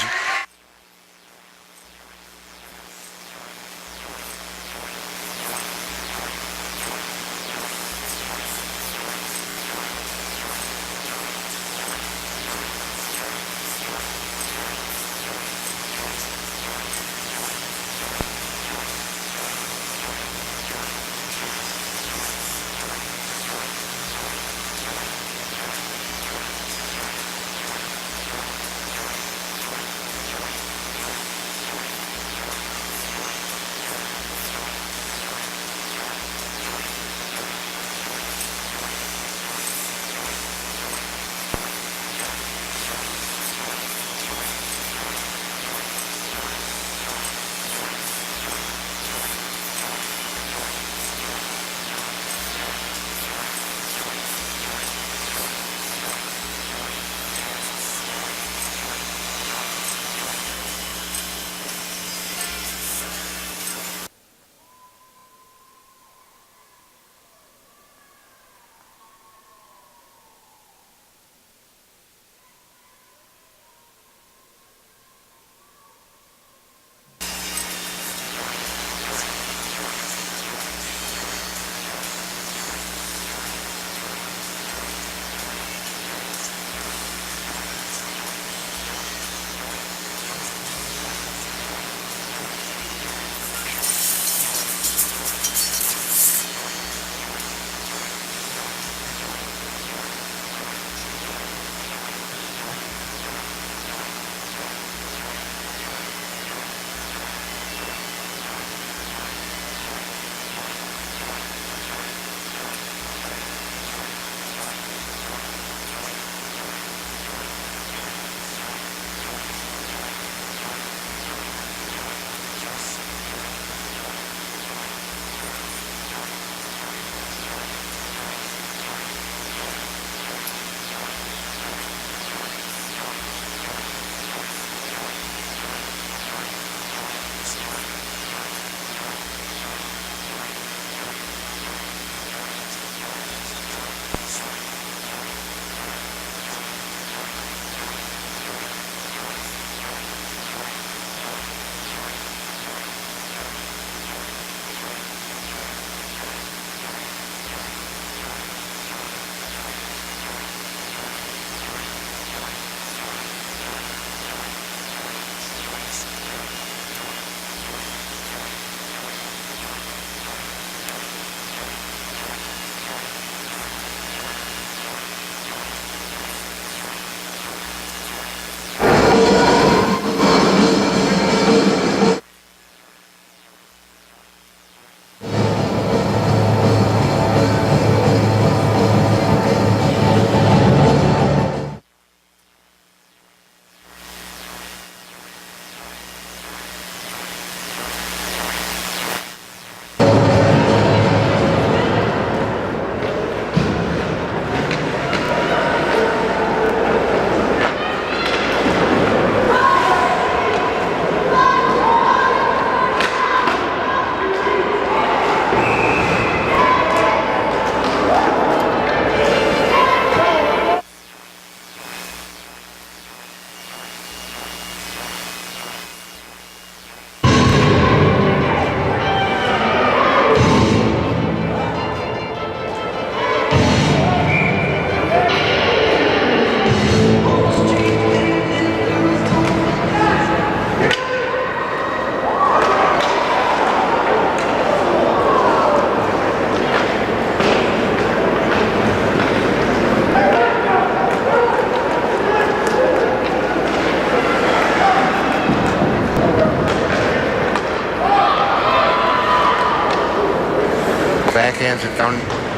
backhands it down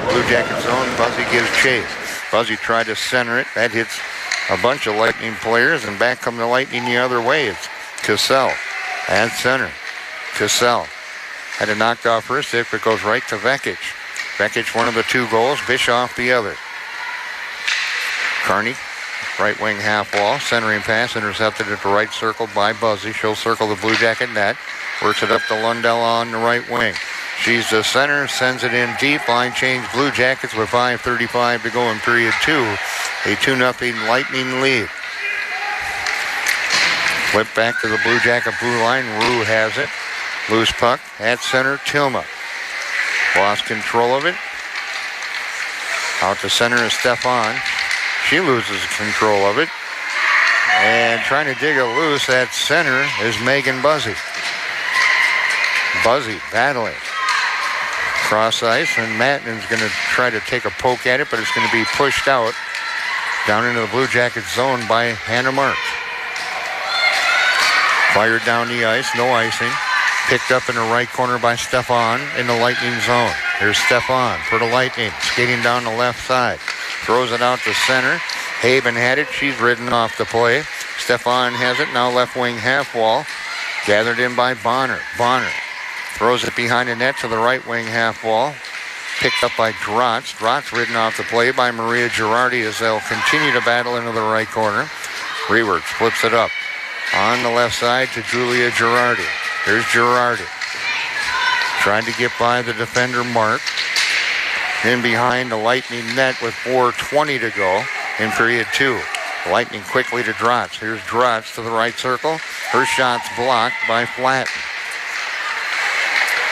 Blue Jacket zone. Buzzy gives chase. Buzzy tried to center it. That hits a bunch of Lightning players, and back come the Lightning the other way. It's Cassell at center. Cassell had it knocked off her stick, but goes right to Vekic. Vekic, one of the 2 goals. Bischoff, the other. Carney, right wing half wall. Centering pass intercepted at the right circle by Buzzy. She'll circle the Blue Jacket net. Works it up to Lundell on the right wing. She's the center, sends it in deep. Line change, Blue Jackets with 5:35 to go in period 2. A 2-0 Lightning lead. Flip back to the Blue Jacket blue line. Rue has it. Loose puck at center, Tilma. Lost control of it. Out to center is Stefan. She loses control of it. And trying to dig it loose at center is Megan Buzzy. Buzzy battling. Cross ice, and Mattinen's going to try to take a poke at it, but it's going to be pushed out down into the Blue Jacket zone by Hannah Marks. Fired down the ice, no icing. Picked up in the right corner by Stefan in the Lightning zone. Here's Stefan for the Lightning, skating down the left side. Throws it out to center. Haben had it. She's ridden off the play. Stefan has it. Now left wing half wall. Gathered in by Bonner. Bonner throws it behind the net to the right wing half wall. Picked up by Drotz. Drotz ridden off the play by Maria Girardi as they'll continue to battle into the right corner. Rewerts flips it up on the left side to Julia Girardi. Here's Girardi. Trying to get by the defender Mark. In behind the Lightning net with 4:20 to go in period 2. Lightning quickly to Drotz. Here's Drotz to the right circle. Her shot's blocked by Flatten.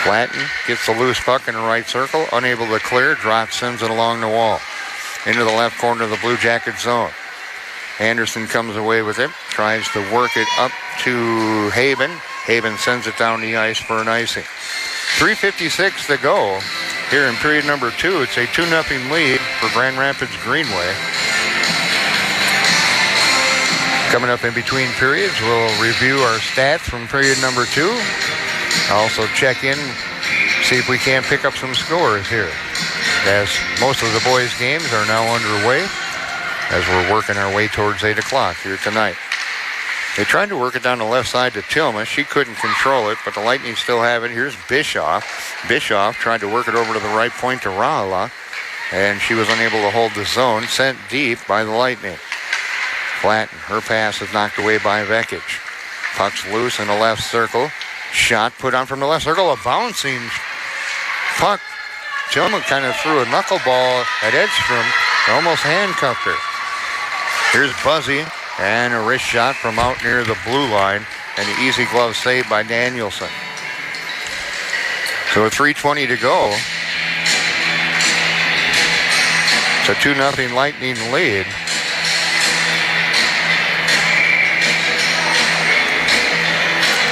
Flatten gets the loose puck in the right circle. Unable to clear. Drotz sends it along the wall. Into the left corner of the Blue Jacket zone. Anderson comes away with it. Tries to work it up to Haben. Haben sends it down the ice for an icing. 3:56 to go here in period number 2. It's a 2-0 lead for Grand Rapids Greenway. Coming up in between periods, we'll review our stats from period number 2. Also check in, see if we can't pick up some scores here, as most of the boys' games are now underway as we're working our way towards 8 o'clock here tonight. They tried to work it down the left side to Tilma. She couldn't control it, but the Lightning still have it. Here's Bischoff. Bischoff tried to work it over to the right point to Rahala, and she was unable to hold the zone. Sent deep by the Lightning. Flatten, her pass is knocked away by Vekic. Puck's loose in the left circle. Shot put on from the left circle. A bouncing puck. Tilma kind of threw a knuckleball at Edstrom. Almost handcuffed her. Here's Buzzy. And a wrist shot from out near the blue line. And an easy glove save by Danielson. So with 3:20 to go. It's a 2-0 Lightning lead.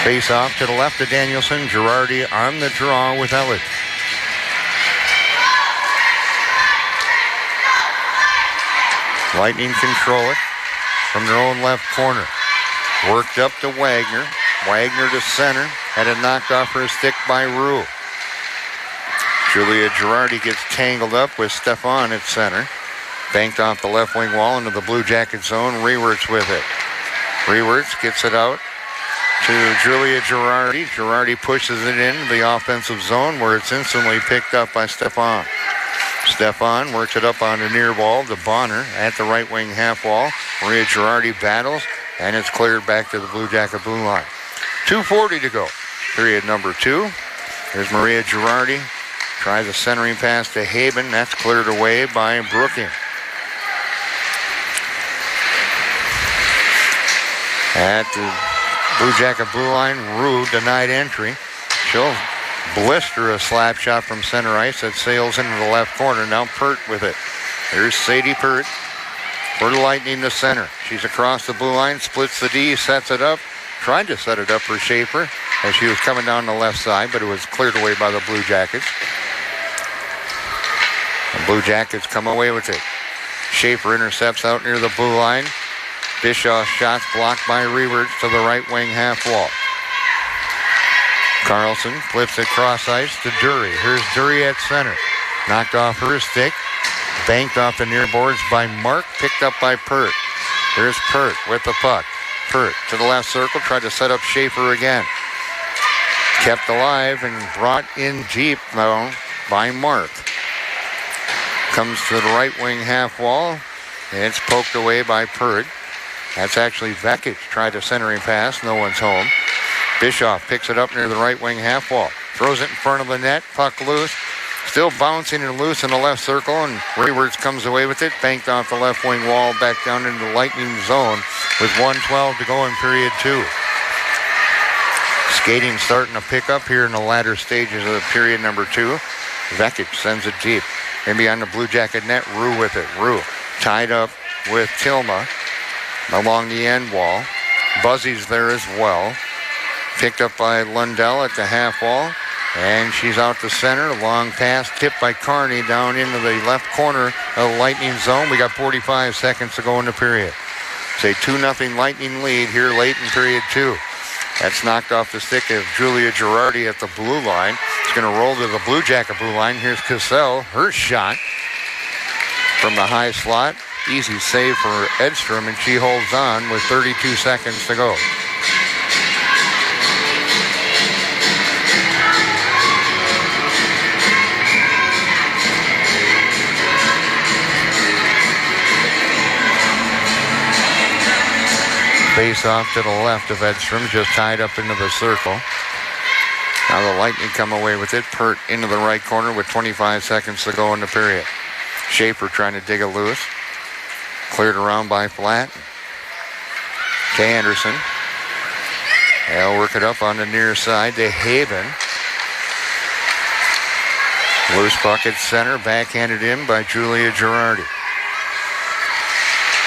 Face off to the left of Danielson. Girardi on the draw with Elliott. Lightning control it from their own left corner. Worked up to Wagner. Wagner to center. Had it knocked off her stick by Rue. Julia Girardi gets tangled up with Stefan at center. Banked off the left wing wall into the Blue Jacket zone. Rewerts with it. Rewerts gets it out to Julia Girardi. Girardi pushes it into the offensive zone where it's instantly picked up by Stefan. Stefan works it up on the near wall to Bonner at the right wing half wall. Maria Girardi battles, and it's cleared back to the Blue Jacket blue line. 2:40 to go. Period number 2. There's Maria Girardi. Tries a centering pass to Haben. That's cleared away by Brooking. At the Blue Jacket blue line, Rue denied entry. She'll blister a slap shot from center ice that sails into the left corner. Now Pert with it. Here's Sadie Pert for the Lightning to center. She's across the blue line, splits the D, sets it up. Tried to set it up for Schaefer as she was coming down the left side, but it was cleared away by the Blue Jackets. The Blue Jackets come away with it. Schaefer intercepts out near the blue line. Bischoff's shot's blocked by Rewerts to the right wing half wall. Carlson flips it cross ice to Dury. Here's Dury at center. Knocked off her stick. Banked off the near boards by Mark. Picked up by Pert. Here's Pert with the puck. Pert to the left circle. Tried to set up Schaefer again. Kept alive and brought in deep, though, by Mark. Comes to the right wing half wall. And it's poked away by Pert. That's actually Vekic. Tried a centering pass. No one's home. Bischoff picks it up near the right wing half wall. Throws it in front of the net. Puck loose. Still bouncing and loose in the left circle. And Raywords comes away with it. Banked off the left wing wall back down into the Lightning zone with 1:12 to go in period 2. Skating starting to pick up here in the latter stages of period number 2. Vekic sends it deep. Maybe on the Blue Jacket net. Rue with it. Rue tied up with Tilma along the end wall. Buzzy's there as well. Picked up by Lundell at the half wall. And she's out to center. Long pass tipped by Carney down into the left corner of the Lightning zone. We got 45 seconds to go in the period. It's a 2-0 Lightning lead here late in period 2. That's knocked off the stick of Julia Girardi at the blue line. It's going to roll to the Blue Jacket blue line. Here's Cassell. Her shot from the high slot. Easy save for Edstrom, and she holds on with 32 seconds to go. Face off to the left of Edstrom, just tied up into the circle. Now the Lightning come away with it. Pert into the right corner with 25 seconds to go in the period. Schaefer trying to dig it loose. Cleared around by Flat. To Anderson. They'll work it up on the near side to Haven. Loose puck at center, backhanded in by Julia Girardi.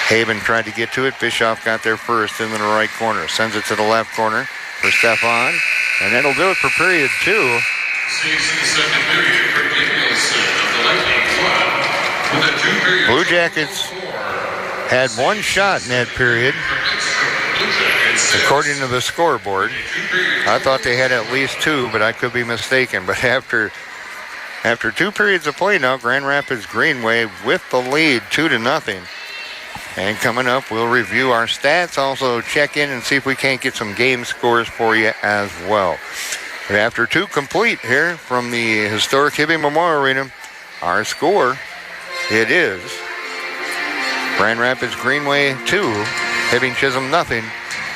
Haven tried to get to it. Bischoff got there first in the right corner. Sends it to the left corner for Stefan. And that'll do it for period 2. Saves in the second period for Danielson of the Lightning Club. With a 2-period Blue Jackets had one shot in that period. According to the scoreboard. I thought they had at least 2, but I could be mistaken. But after 2 periods of play now, Grand Rapids Greenway with the lead 2-0. And coming up, we'll review our stats, also check in and see if we can't get some game scores for you as well. But after 2 complete here from the historic Hibbing Memorial Arena, our score, it is Grand Rapids Greenway 2, Hibbing Chisholm nothing.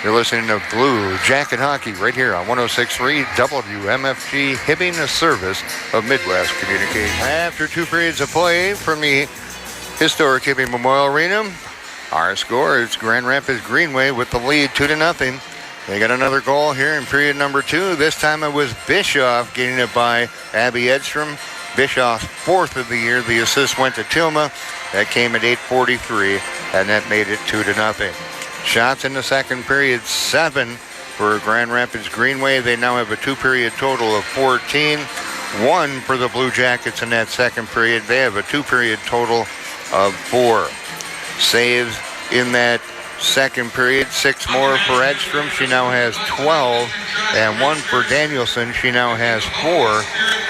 You're listening to Blue Jacket Hockey right here on 106.3 WMFG, Hibbing, a service of Midwest Communication. After 2 periods of play from the historic Hibbing Memorial Arena, our score is Grand Rapids Greenway with the lead 2-0. They got another goal here in period number 2. This time it was Bischoff getting it by Abby Edstrom. Bischoff's 4th of the year. The assist went to Tilma. That came at 8:43, and that made it 2-0. Shots in the second period, 7 for Grand Rapids Greenway. They now have a 2-period total of 14. 1 for the Blue Jackets in that second period. They have a 2-period total of 4. Saves in that second period, 6 more for Edstrom. She now has 12, and 1 for Danielson. She now has 4.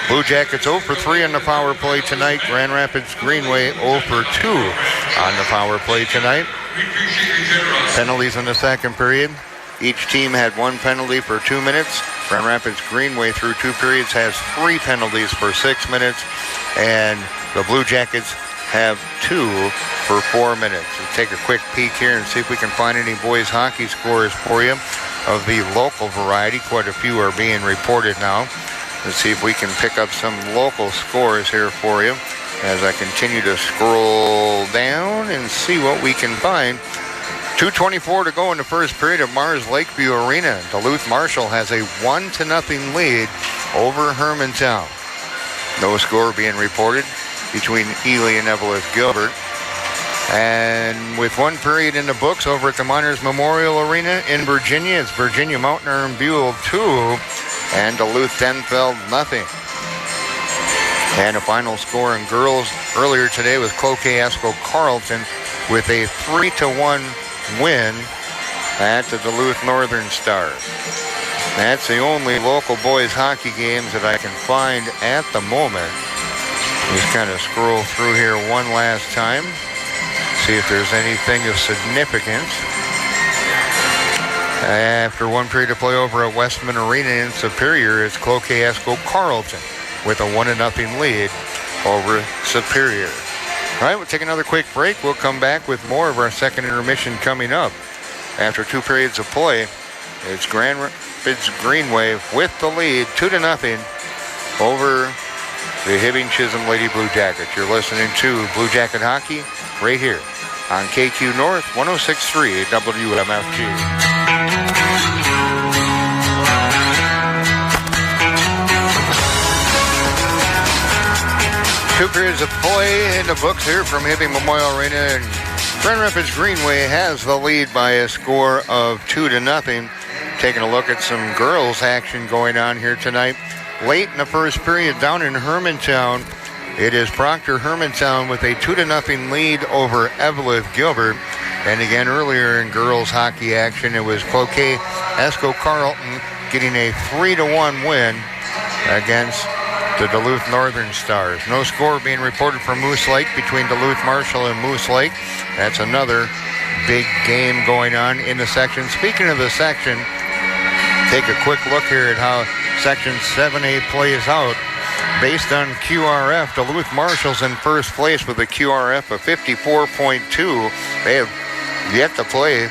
Blue Jackets 0 for 3 on the power play tonight. Grand Rapids Greenway 0 for 2 on the power play tonight. Penalties in the second period. Each team had 1 penalty for 2 minutes. Grand Rapids Greenway through 2 periods has 3 penalties for 6 minutes, and the Blue Jackets have 2 for 4 minutes. We'll take a quick peek here and see if we can find any boys hockey scores for you of the local variety. Quite a few are being reported now. Let's see if we can pick up some local scores here for you as I continue to scroll down and see what we can find. 2:24 to go in the first period of Mars Lakeview Arena. Duluth Marshall has a 1-0 lead over Hermantown. No score being reported between Ely and Evelyn Gilbert. And with 1 period in the books over at the Miners Memorial Arena in Virginia, it's Virginia Mountain Iron Buell 2 and Duluth Denfeld nothing. And a final score in girls earlier today was Cloquet Esco Carleton with a 3-1 win at the Duluth Northern Stars. That's the only local boys hockey games that I can find at the moment. Just kind of scroll through here one last time. See if there's anything of significance. After one period of play over at Westman Arena in Superior, it's Cloquet Esco Carleton with a 1-0 lead over Superior. All right, we'll take another quick break. We'll come back with more of our second intermission coming up. After 2 periods of play, it's Grand Rapids Greenway with the lead, 2-0 over the Hibbing Chisholm Lady Blue Jackets. You're listening to Blue Jacket Hockey right here on KQ North 106.3 WMFG. 2 periods of play in the books here from Hibbing Memorial Arena, and Grand Rapids Greenway has the lead by a score of 2-0. Taking a look at some girls action going on here tonight. Late in the first period down in Hermantown, it is Proctor Hermantown with a 2-0 lead over Evelyn Gilbert. And again, earlier in girls hockey action, it was Cloquet Esco Carleton getting a 3-1 win against the Duluth Northern Stars. No score being reported from Moose Lake between Duluth Marshall and Moose Lake. That's another big game going on in the section. Speaking of the section, take a quick look here at how Section 7A plays out. Based on QRF, Duluth Marshall's in first place with a QRF of 54.2. They have yet to play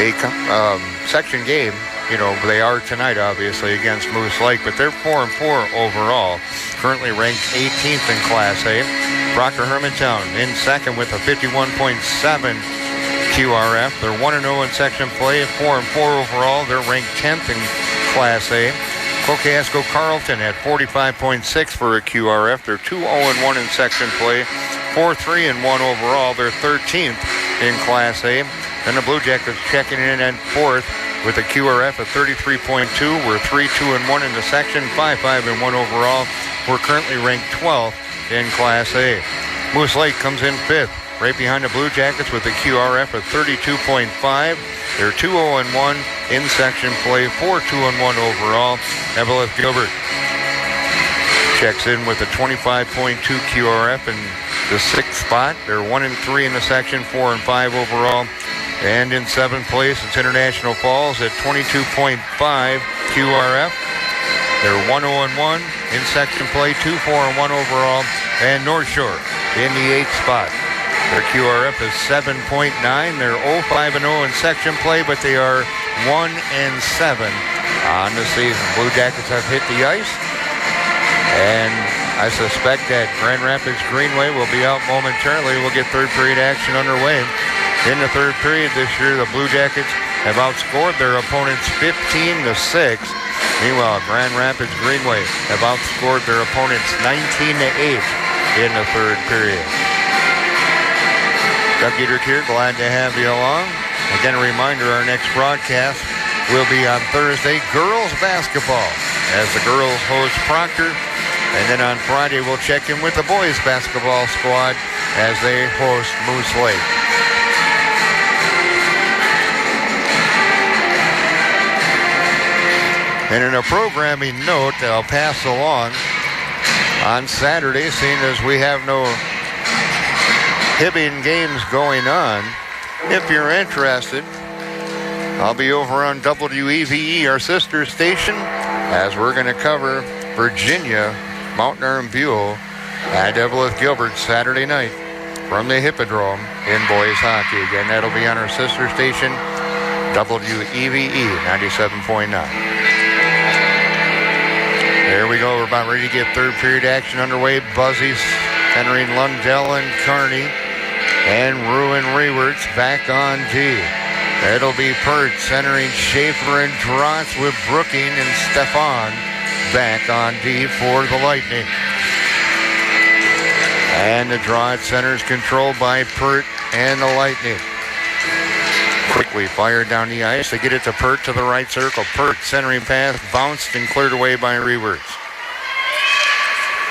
a section game. You know, they are tonight, obviously, against Moose Lake, but they're 4-4 overall. Currently ranked 18th in Class A. Proctor Hermantown in second with a 51.7 QRF. They're 1-0 in section play, 4-4 overall. They're ranked 10th in Class A. Cloquet Esco Carleton at 45.6 for a QRF. They're 2-0-1 in section play, 4-3-1 overall. They're 13th in Class A. And the Blue Jackets checking in at fourth with a QRF of 33.2. We're 3-2-1 in the section, 5-5-1 overall. We're currently ranked 12th in Class A. Moose Lake comes in fifth, right behind the Blue Jackets with a QRF of 32.5. They're 2-0-1 in section play, 4-2-1 overall. Evelyn Gilbert checks in with a 25.2 QRF in the sixth spot. They're 1-3 in the section, 4-5 overall. And in seventh place, it's International Falls at 22.5 QRF. They're 1-0-1 in section play, 2-4-1 overall. And North Shore in the eighth spot. Their QRF is 7.9. They're 0-5-0 in section play, but they are 1-7 on the season. Blue Jackets have hit the ice, and I suspect that Grand Rapids Greenway will be out momentarily. We'll get third period action underway. In the third period this year, the Blue Jackets have outscored their opponents 15-6. Meanwhile, Grand Rapids Greenway have outscored their opponents 19-8 in the third period. Doug Dietrich here, glad to have you along. Again, a reminder, our next broadcast will be on Thursday, girls basketball, as the girls host Proctor. And then on Friday, we'll check in with the boys basketball squad as they host Moose Lake. And in a programming note that I'll pass along, on Saturday, seeing as we have no Hibbing games going on, if you're interested, I'll be over on WEVE, our sister station, as we're going to cover Virginia, Mount Buell at Evelyn Gilbert Saturday night from the Hippodrome in boys hockey. Again, that'll be on our sister station, WEVE 97.9. There we go. We're about ready to get third period action underway. Buzzies centering Lundell and Kearney. And Ruin Rewerts back on D. It'll be Pert centering Schaefer and Drotz with Brooking and Stefan back on D for the Lightning. And the draw center is controlled by Pert and the Lightning. Quickly fired down the ice. They get it to Pert to the right circle. Pert centering pass, bounced and cleared away by Rewerts.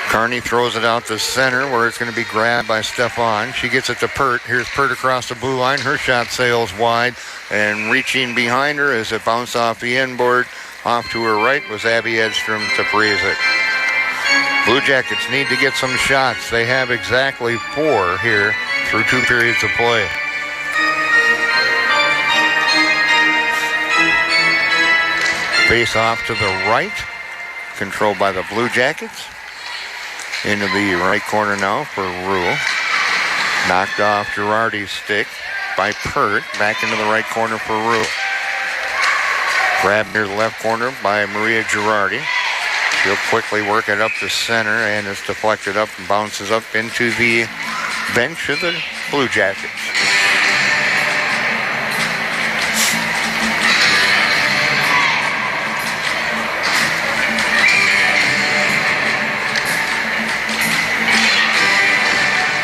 Kearney throws it out to center where it's going to be grabbed by Stefan. She gets it to Pert. Here's Pert across the blue line. Her shot sails wide, and reaching behind her as it bounced off the inboard. Off to her right was Abby Edstrom to freeze it. Blue Jackets need to get some shots. They have exactly 4 here through 2 periods of play. Face off to the right, controlled by the Blue Jackets. Into the right corner now for Rule. Knocked off Girardi's stick by Pert. Back into the right corner for Rule. Grabbed near the left corner by Maria Girardi. She'll quickly work it up to center, and it's deflected up and bounces up into the bench of the Blue Jackets.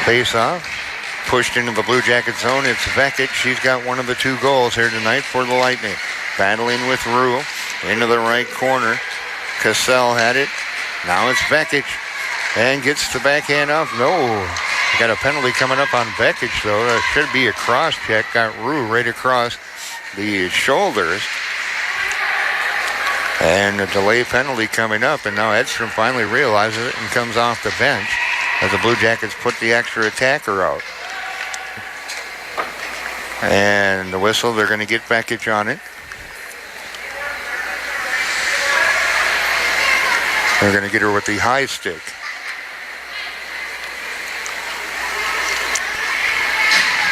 Face off, pushed into the Blue Jacket zone. It's Vekic. She's got one of the 2 goals here tonight for the Lightning. Battling with Rue into the right corner. Cassell had it. Now it's Vekic, and gets the backhand off. No, got a penalty coming up on Vekic though. That should be a cross check. Got Rue right across the shoulders. And a delay penalty coming up, and now Edstrom finally realizes it and comes off the bench as the Blue Jackets put the extra attacker out. And the whistle, they're going to get Vekic on it. They're going to get her with the high stick.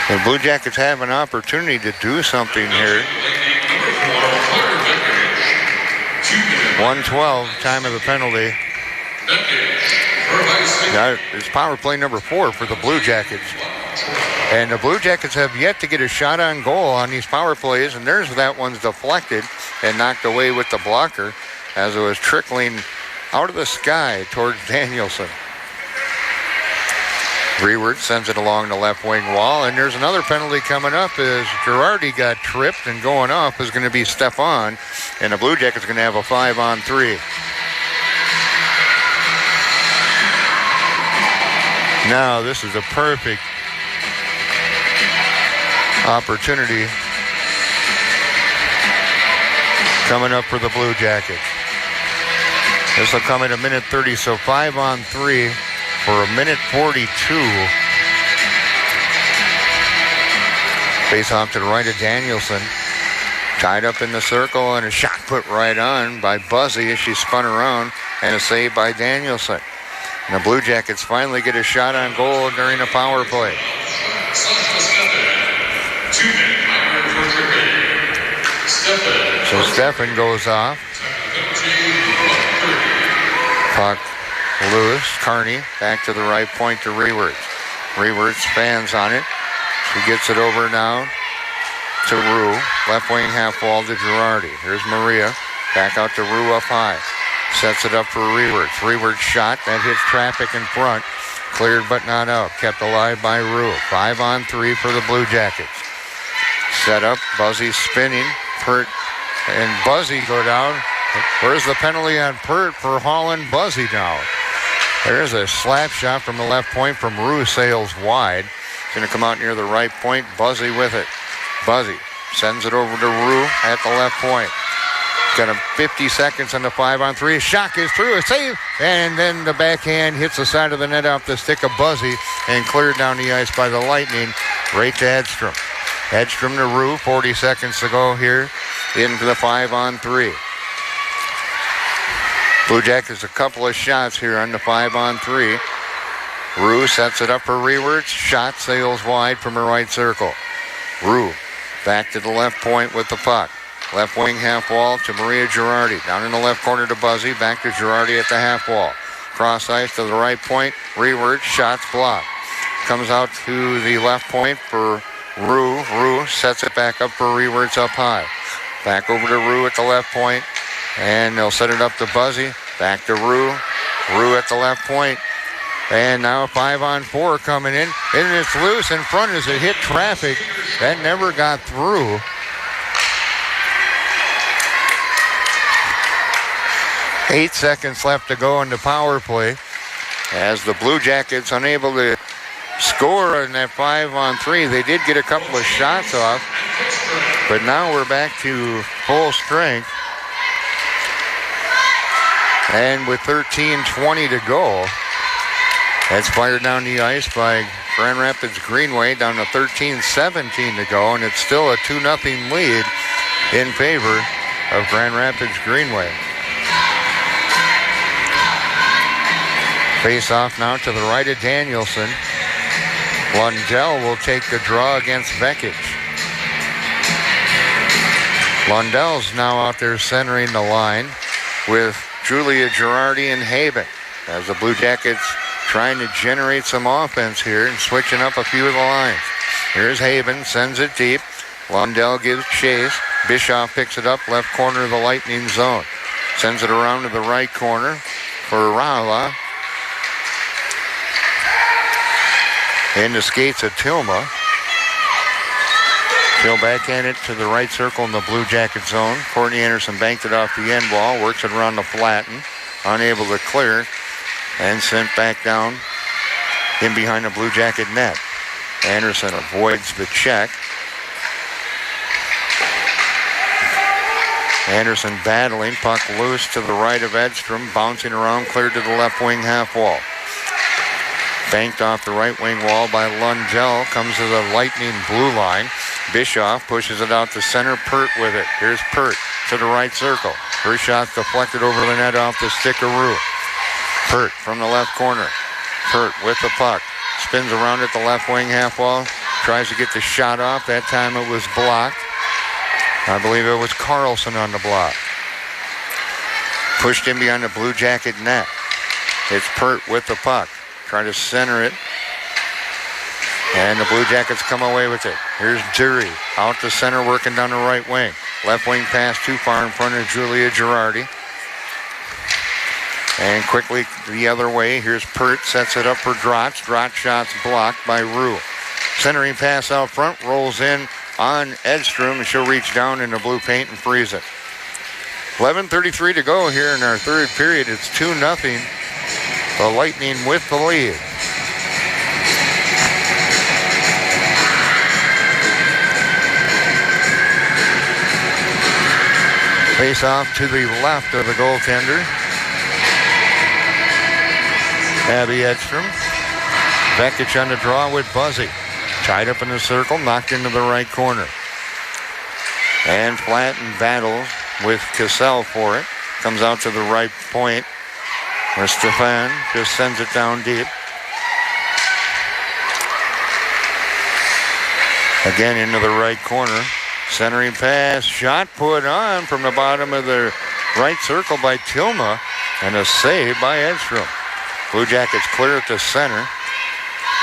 The Blue Jackets have an opportunity to do something here. 1:12, time of the penalty. Now, it's power play number 4 for the Blue Jackets. And the Blue Jackets have yet to get a shot on goal on these power plays, and there's that one's deflected and knocked away with the blocker as it was trickling out of the sky towards Danielson. Reward sends it along the left wing wall, and there's another penalty coming up as Girardi got tripped, and going off is going to be Stefan, and the Blue Jackets going to have a 5-on-3. Now this is a perfect opportunity coming up for the Blue Jackets. This will come in a minute 30, so 5-on-3 for a minute 42. Face off to the right of Danielson. Tied up in the circle, and a shot put right on by Buzzy as she spun around, and a save by Danielson. And the Blue Jackets finally get a shot on goal during a power play. So Stefan goes off. Puck loose. Kearney back to the right point to Rewerts. Rewerts fans on it. She gets it over now to Rue. Left wing half wall to Girardi. Here's Maria. Back out to Rue up high. Sets it up for Rewerts. Rewerts shot. That hits traffic in front. Cleared but not out. Kept alive by Rue. 5-on-3 for the Blue Jackets. Set up. Buzzy spinning. Pert and Buzzy go down. Where's the penalty on Pert for hauling Buzzy down? There's a slap shot from the left point from Rue, sails wide. It's going to come out near the right point. Buzzy with it. Buzzy sends it over to Rue at the left point. Got a 50 seconds on the 5-on-3. A shot is through, a save, and then the backhand hits the side of the net off the stick of Buzzy and cleared down the ice by the Lightning right to Edstrom. Edstrom to Rue, 40 seconds to go here into the 5-on-3. Blue Jackets a couple of shots here on the 5-on-3. Rue sets it up for Rewerts. Shot sails wide from the right circle. Rue back to the left point with the puck. Left wing half wall to Maria Girardi. Down in the left corner to Buzzy. Back to Girardi at the half wall. Cross ice to the right point. Rewerts. Shots blocked. Comes out to the left point for Rue. Rue sets it back up for Rewerts up high. Back over to Rue at the left point. And they'll set it up to Buzzy. Back to Rue. Rue at the left point. And now a 5-on-4 coming in. And it's loose in front as it hit traffic. That never got through. Eight seconds left to go in the power play. As the Blue Jackets unable to score in that 5-on-3. They did get a couple of shots off. But now we're back to full strength. And with 13:20 to go, that's fired down the ice by Grand Rapids Greenway, down to 13:17 to go, and it's still a 2-0 lead in favor of Grand Rapids Greenway. Face off now to the right of Danielson. Lundell will take the draw against Vekic. Lundell's now out there centering the line with Julia Girardi and Haben as the Blue Jackets trying to generate some offense here and switching up a few of the lines. Here's Haben, sends it deep. Lundell gives chase. Bischoff picks it up, left corner of the Lightning zone. Sends it around to the right corner for Rala. Into skates at Tilma. She'll backhand it to the right circle in the Blue Jacket zone. Courtney Anderson banked it off the end wall, works it around the Flatten. Unable to clear and sent back down in behind the Blue Jacket net. Anderson avoids the check. Anderson battling, puck loose to the right of Edstrom, bouncing around, cleared to the left wing half wall. Banked off the right wing wall by Lundell, comes to the Lightning blue line. Bischoff pushes it out to center, Pert with it. Here's Pert to the right circle. Her shot deflected over the net off the stick of Rue. Pert from the left corner. Pert with the puck. Spins around at the left wing half wall. Tries to get the shot off. That time it was blocked. I believe it was Carlson on the block. Pushed in behind the Blue Jacket net. It's Pert with the puck. Trying to center it. And the Blue Jackets come away with it. Here's Dury out to center, working down the right wing. Left wing pass too far in front of Julia Girardi. And quickly the other way. Here's Pert, sets it up for Drotz. Drotz shots blocked by Rue. Centering pass out front, rolls in on Edstrom, and she'll reach down in the blue paint and freeze it. 11:33 to go here in our third period. It's 2-0. The Lightning with the lead. Face off to the left of the goaltender. Abby Edstrom. Vekic on the draw with Buzzy. Tied up in the circle, knocked into the right corner. And Flatten battles with Cassell for it. Comes out to the right point where Stefan just sends it down deep. Again into the right corner. Centering pass, shot put on from the bottom of the right circle by Tilma, and a save by Edstrom. Blue Jackets clear at the center,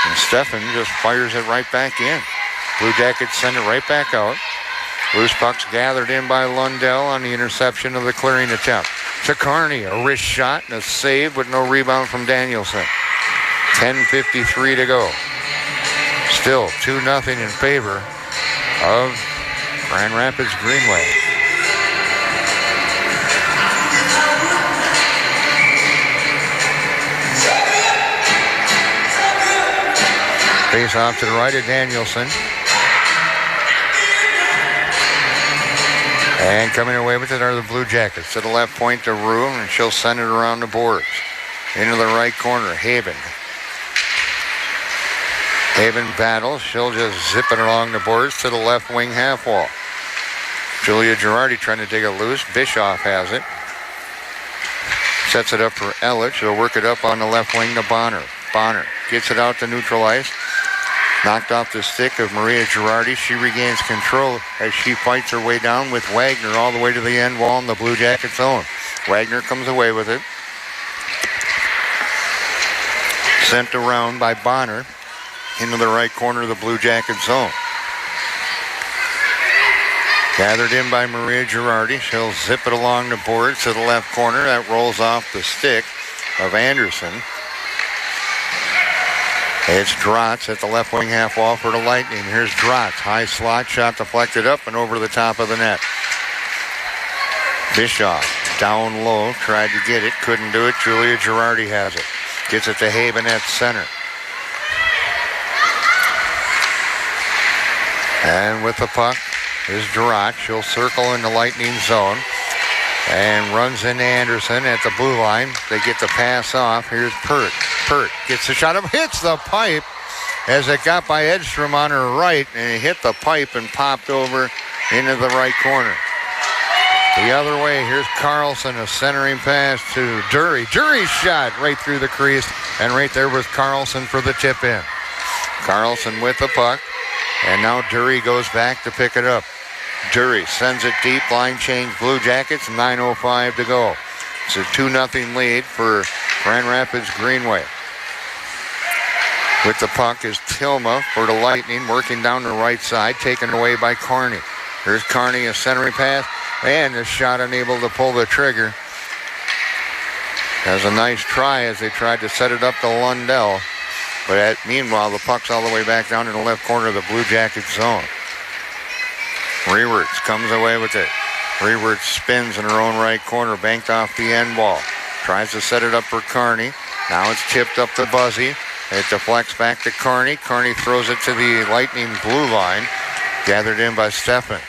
and Stefan just fires it right back in. Blue Jackets send it right back out. Loose puck's gathered in by Lundell on the interception of the clearing attempt. To Carney, a wrist shot and a save with no rebound from Danielson. 10:53 to go. Still 2-0 in favor of Grand Rapids Greenway. Face off to the right of Danielson. And coming away with it are the Blue Jackets. To the left point to Rue, and she'll send it around the boards. Into the right corner, Haben. Haben battles. She'll just zip it along the boards to the left wing half wall. Julia Girardi trying to dig it loose. Bischoff has it. Sets it up for Ellich. She'll work it up on the left wing to Bonner. Bonner gets it out to neutral ice. Knocked off the stick of Maria Girardi. She regains control as she fights her way down with Wagner all the way to the end wall in the Blue Jacket zone. Wagner comes away with it. Sent around by Bonner into the right corner of the Blue Jacket zone. Gathered in by Maria Girardi. She'll zip it along the boards to the left corner. That rolls off the stick of Anderson. It's Drotz at the left wing half wall for the Lightning. Here's Drotz. High slot shot deflected up and over the top of the net. Bischoff down low. Tried to get it. Couldn't do it. Julia Girardi has it. Gets it to Haben at center. And with the puck is Drotz. She'll circle in the Lightning zone. and runs into Anderson at the blue line. They get the pass off. Here's Pert. Pert gets the shot up, hits the pipe as it got by Edstrom on her right, and it hit the pipe and popped over into the right corner. The other way, here's Carlson, a centering pass to Dury. Dury's shot right through the crease, and right there was Carlson for the tip in. Carlson with the puck, and now Dury goes back to pick it up. Dury sends it deep, line change, Blue Jackets, 9:05 to go. It's a 2-0 lead for Grand Rapids Greenway. With the puck is Tilma for the Lightning, working down the right side, taken away by Carney. Here's Carney, a centering pass, and the shot unable to pull the trigger. Has a nice try as they tried to set it up to Lundell. But meanwhile, the puck's all the way back down in the left corner of the Blue Jackets zone. Rewerts comes away with it. Rewerts spins in her own right corner, banked off the end wall. Tries to set it up for Carney. Now it's tipped up to Buzzy. It deflects back to Carney. Carney throws it to the Lightning blue line. Gathered in by Steffen.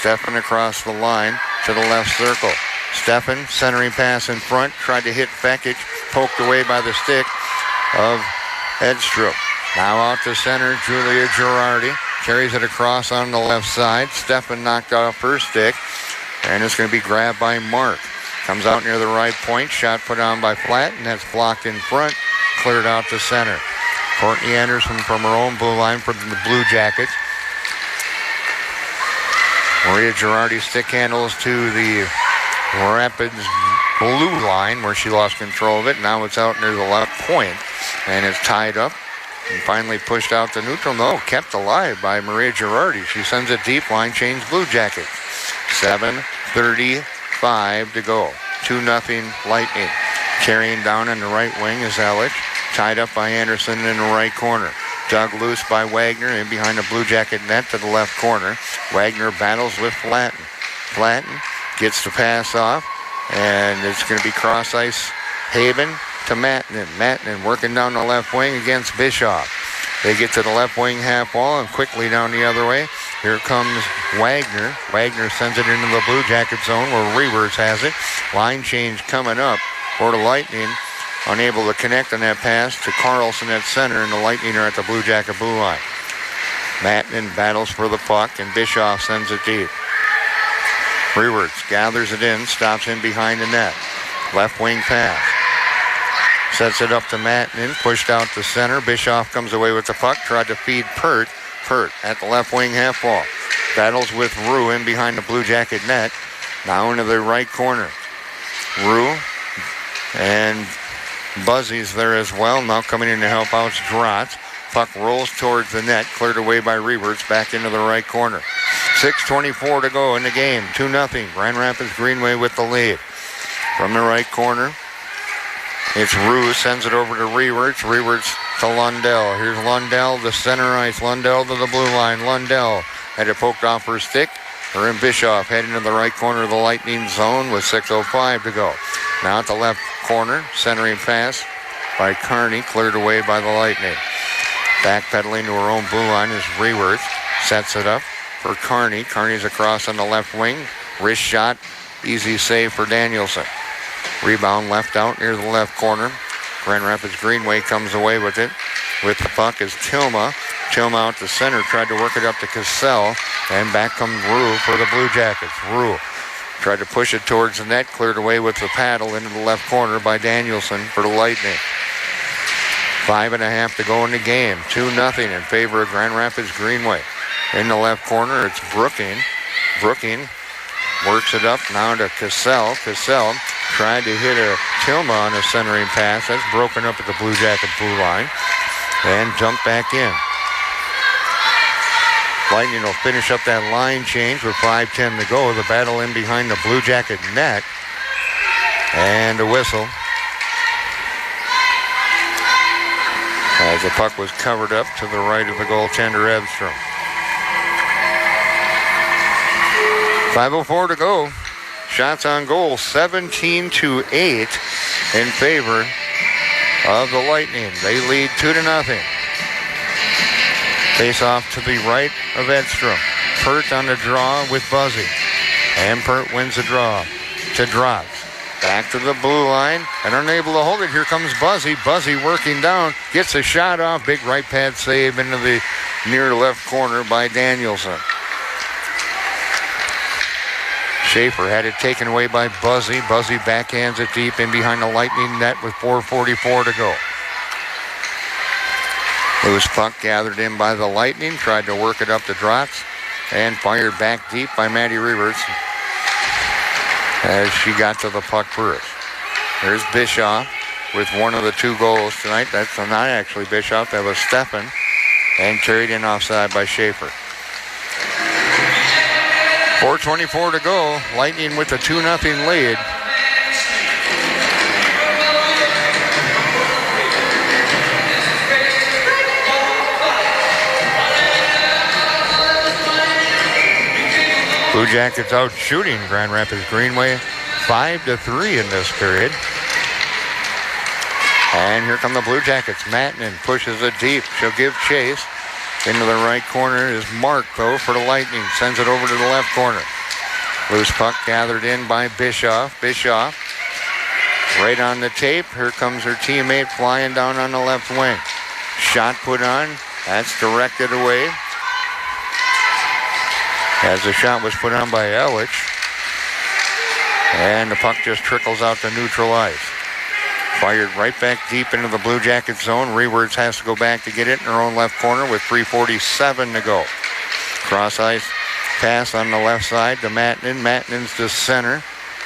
Steffen across the line to the left circle. Steffen, centering pass in front, tried to hit Fekic, poked away by the stick of Edstrom. Now out to center, Julia Girardi carries it across on the left side. Steffen knocked off her stick, and it's going to be grabbed by Mark. Comes out near the right point, shot put on by Flatt, and that's blocked in front, cleared out to center. Courtney Anderson from her own blue line for the Blue Jackets. Maria Girardi stick handles to the Rapids blue line where she lost control of it. Now it's out near the left point, and it's tied up and finally pushed out to neutral. No, kept alive by Maria Girardi. She sends it deep, line change, Blue Jackets. 7:35 to go. 2-0 Lightning. Carrying down on the right wing is Ellich, tied up by Anderson in the right corner. Dug loose by Wagner in behind the Blue Jacket net to the left corner. Wagner battles with Flatten. Flatten gets the pass off, and it's going to be cross ice Haven to Mattinen. Mattinen working down the left wing against Bischoff. They get to the left wing half wall and quickly down the other way. Here comes Wagner. Wagner sends it into the Blue Jacket zone where Reavers has it. Line change coming up for the Lightning. Unable to connect on that pass to Carlson at center, and the Lightning are at the Blue Jacket blue line. Mattinen battles for the puck, and Bischoff sends it deep. Rewerts gathers it in, stops in behind the net. Left wing pass. Sets it up to Mattinen, pushed out to center. Bischoff comes away with the puck, tried to feed Pert. Pert at the left wing half wall. Battles with Rue in behind the Blue Jacket net. Now into the right corner. Rue and Buzzy's there as well. Now coming in to help out Drotz. Puck rolls towards the net, cleared away by Rewerts, back into the right corner. 6:24 to go in the game. 2-0. Grand Rapids Greenway with the lead. From the right corner, it's Rue, sends it over to Rewerts. Rewerts to Lundell. Here's Lundell, the center ice. Lundell to the blue line. Lundell had it poked off her stick. Her and Bischoff heading to the right corner of the Lightning zone with 6:05 to go. Now at the left corner, centering pass by Carney, cleared away by the Lightning. Backpedaling to her own blue line is Rewerts. Sets it up for Carney. Carney's across on the left wing. Wrist shot, easy save for Danielson. Rebound left out near the left corner. Grand Rapids Greenway comes away with it. With the puck is Tilma. Tilma out to center, tried to work it up to Cassell, and back comes Rue for the Blue Jackets. Rue tried to push it towards the net, cleared away with the paddle into the left corner by Danielson for the Lightning. 5:30 to go in the game. 2-0 in favor of Grand Rapids Greenway. In the left corner, it's Brooking. Brooking works it up now to Cassell. Cassell tried to hit a Tilma on a centering pass. That's broken up at the Blue Jacket blue line and jumped back in. Lightning will finish up that line change with 5:10 to go. The battle in behind the Blue Jacket net. And a whistle. As the puck was covered up to the right of the goaltender, Edstrom. 5:04 to go. Shots on goal, 17-8 in favor of the Lightning. They lead 2-0. Face off to the right of Edstrom. Pert on the draw with Buzzy. And Pert wins the draw. to Drops. Back to the blue line and unable to hold it. Here comes Buzzy. Buzzy working down. Gets a shot off. Big right pad save into the near left corner by Danielson. Schaefer had it taken away by Buzzy. Buzzy backhands it deep in behind the Lightning net with 4:44 to go. Loose puck gathered in by the Lightning. Tried to work it up to Drotz and fired back deep by Maddie Reverts as she got to the puck first. There's Bischoff with one of the 2 goals tonight. That's not actually Bischoff. That was Steffen. And carried in offside by Schaefer. 4:24 to go. Lightning with a 2-0 lead. Blue Jackets out shooting Grand Rapids Greenway 5-3 in this period. And here come the Blue Jackets. Mattinen pushes it deep. She'll give chase. Into the right corner is Mark, though, for the Lightning. Sends it over to the left corner. Loose puck gathered in by Bischoff. Bischoff right on the tape. Here comes her teammate flying down on the left wing. Shot put on. That's directed away. As the shot was put on by Ellich. And the puck just trickles out to neutral ice. Fired right back deep into the Blue Jackets zone. Rewards has to go back to get it in her own left corner with 3:47 to go. Cross ice pass on the left side to Mattinen. Mattinen's to center.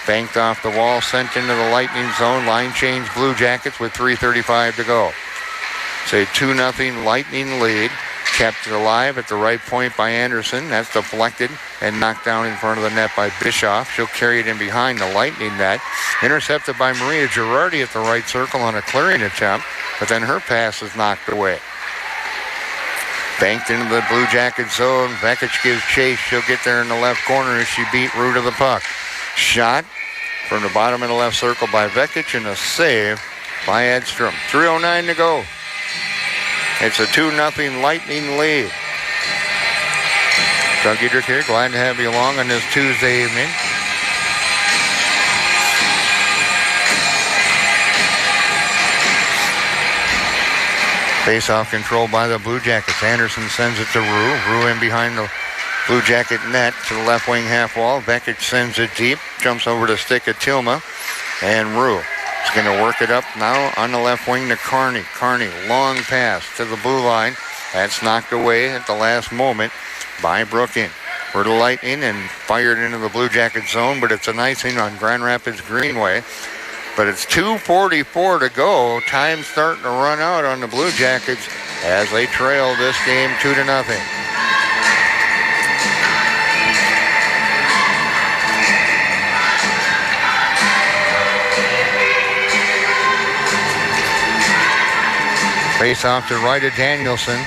Banked off the wall, sent into the Lightning zone. Line change Blue Jackets with 3:35 to go. It's a 2-0 Lightning lead. Kept alive at the right point by Anderson. That's deflected and knocked down in front of the net by Bischoff. She'll carry it in behind the Lightning net. Intercepted by Maria Girardi at the right circle on a clearing attempt, but then her pass is knocked away. Banked into the Blue Jacket zone. Vekic gives chase. She'll get there in the left corner as she beat Rue to the puck. Shot from the bottom of the left circle by Vekic and a save by Edstrom. 3:09 to go. It's a 2-0 Lightning lead. Doug Edrick here, glad to have you along on this Tuesday evening. Face-off control by the Blue Jackets. Anderson sends it to Rue. Rue in behind the Blue Jacket net to the left wing half wall. Vekic sends it deep. Jumps over to stick at Tilma. And Rue is going to work it up now on the left wing to Carney. Carney, long pass to the blue line. That's knocked away at the last moment by Brooking. For the Lightning and fired into the Blue Jacket zone, but it's an icing on Grand Rapids Greenway. But it's 2:44 to go. Time starting to run out on the Blue Jackets as they trail this game 2-0. Face off to right of Danielson.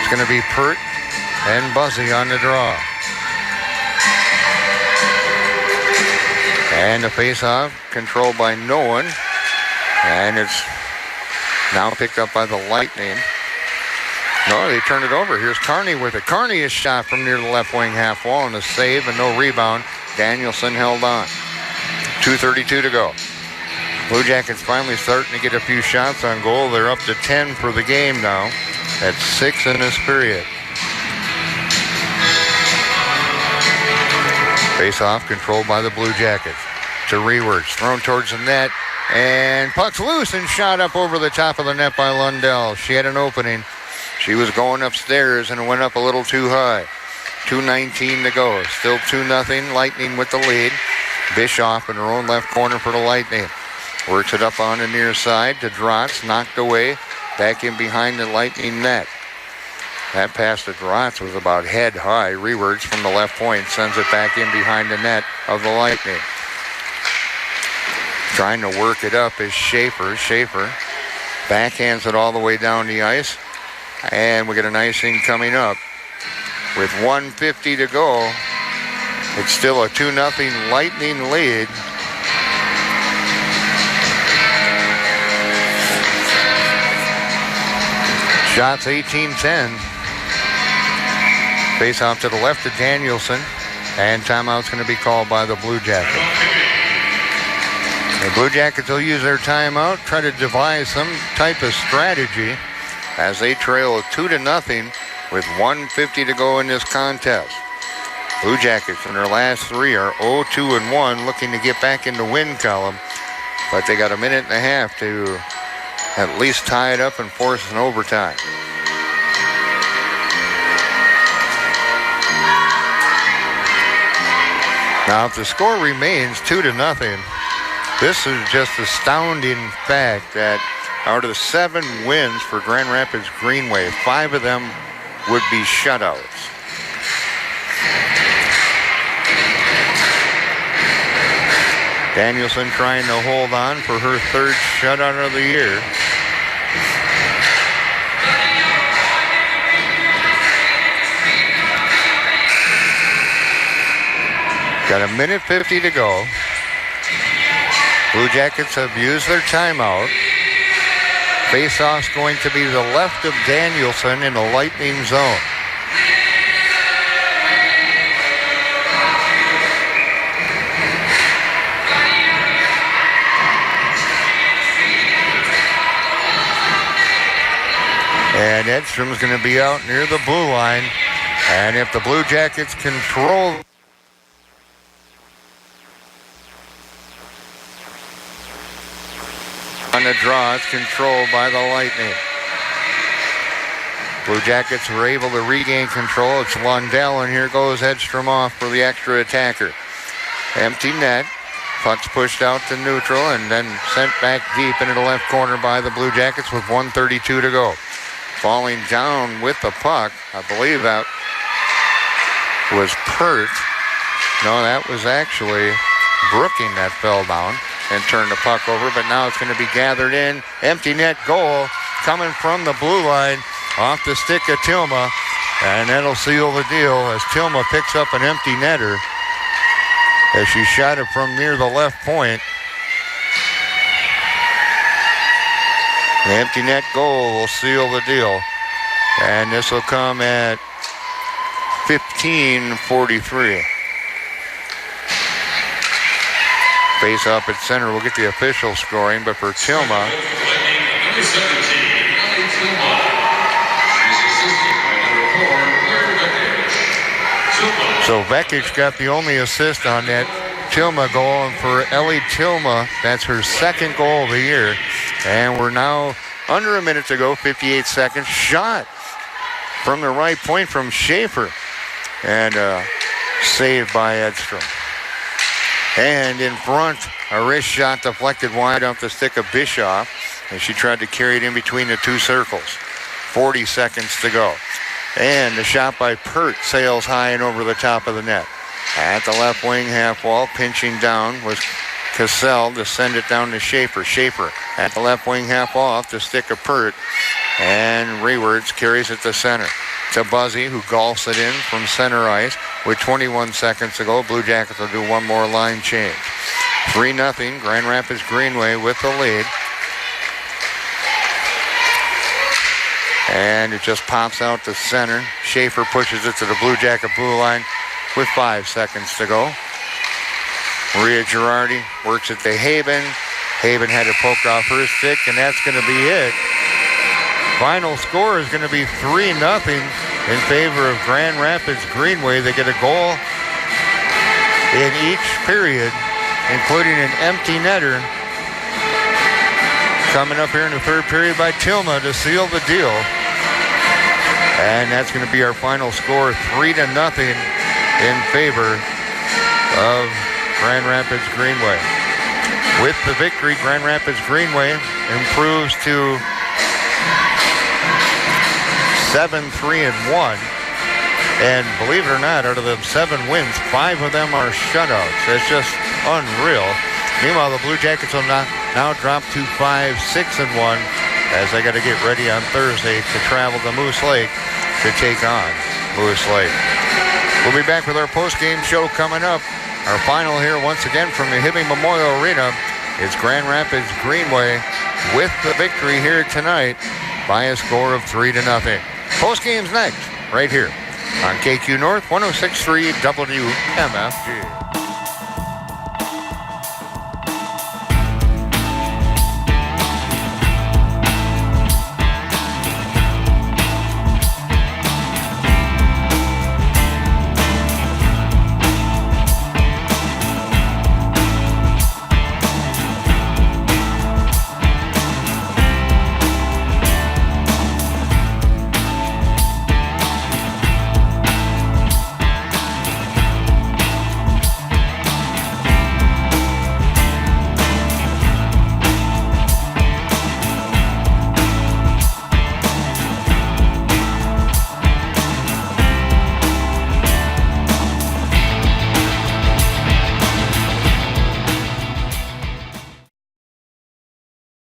It's going to be Pert and Buzzy on the draw. And the face-off controlled by Nolan. And it's now picked up by the Lightning. No, they turned it over. Here's Carney with it. Carney is shot from near the left wing half wall and a save and no rebound. Danielson held on. 2:32 to go. Blue Jackets finally starting to get a few shots on goal. They're up to 10 for the game now. That's 6 in this period. Face-off controlled by the Blue Jackets. To Rewards, thrown towards the net, and puck's loose and shot up over the top of the net by Lundell. She had an opening. She was going upstairs and it went up a little too high. 2:19 to go. Still 2-0. Lightning with the lead. Bischoff in her own left corner for the Lightning. Works it up on the near side to Drotz, knocked away. Back in behind the Lightning net. That pass to Drotz was about head high. Rewards from the left point sends it back in behind the net of the Lightning. Trying to work it up is Schaefer. Schaefer backhands it all the way down the ice. And we get an icing coming up. With 1:50 to go, it's still a 2-0 Lightning lead. Shots 18-10. Face off to the left of Danielson. And timeout's going to be called by the Blue Jackets. The Blue Jackets will use their timeout, try to devise some type of strategy as they trail 2-0 with 1:50 to go in this contest. Blue Jackets in their last 3 are 0-2-1, looking to get back in the win column, but they got a minute and a half to at least tie it up and force an overtime. Now, if the score remains 2-0, this is just astounding fact that out of the 7 wins for Grand Rapids Greenway, 5 of them would be shutouts. Danielson trying to hold on for her 3rd shutout of the year. Got a minute 50 to go. Blue Jackets have used their timeout. Face-off's going to be the left of Danielson in the Lightning zone. And Edstrom's going to be out near the blue line. And if the Blue Jackets control on the draw, it's controlled by the Lightning. Blue Jackets were able to regain control. It's Lundell, and here goes Edstrom off for the extra attacker. Empty net. Puck's pushed out to neutral and then sent back deep into the left corner by the Blue Jackets with 1:32 to go. Falling down with the puck, I believe that was Pert. No, that was actually Brooking that fell down and turned the puck over, but now it's going to be gathered in. Empty net goal coming from the blue line off the stick of Tilma, and that'll seal the deal as Tilma picks up an empty netter as she shot it from near the left point. The empty net goal will seal the deal, and this will come at 15:43. Face up at center. We'll get the official scoring, but for Tilma, Number 17, Ellie Tilma. She's assisted by number 4, so Vekic got the only assist on that Tilma goal, and for Ellie Tilma, that's her 2nd goal of the year. And we're now under a minute to go, 58 seconds. Shot from the right point from Schaefer, and saved by Edstrom. And in front, a wrist shot deflected wide off the stick of Bischoff as she tried to carry it in between the 2 circles. 40 seconds to go. And the shot by Pert sails high and over the top of the net. At the left wing half wall, pinching down was Cassell to send it down to Schaefer. Schaefer at the left wing half wall off the stick of Pert. And Rewards carries it to center. To Buzzy, who golfs it in from center ice. With 21 seconds to go, Blue Jackets will do one more line change. 3-0, Grand Rapids Greenway with the lead. And it just pops out to center. Schaefer pushes it to the Blue Jacket blue line with 5 seconds to go. Maria Girardi works it to Haben. Haben had it poked off her stick, and that's going to be it. Final score is going to be 3-0 in favor of Grand Rapids Greenway. They get a goal in each period, including an empty netter coming up here in the 3rd period by Tilma to seal the deal. And that's going to be our final score, 3-0 in favor of Grand Rapids Greenway. With the victory, Grand Rapids Greenway improves to 7-3-1, and believe it or not, out of the 7 wins, 5 of them are shutouts. It's just unreal. Meanwhile, the Blue Jackets will now drop to 5-6-1 as they got to get ready on Thursday to travel to Moose Lake to take on Moose Lake. We'll be back with our post-game show coming up. Our final here once again from the Hibbing Memorial Arena is Grand Rapids Greenway with the victory here tonight by a score of 3-0. Post game's next, right here on KQ North 106.3 WMFG.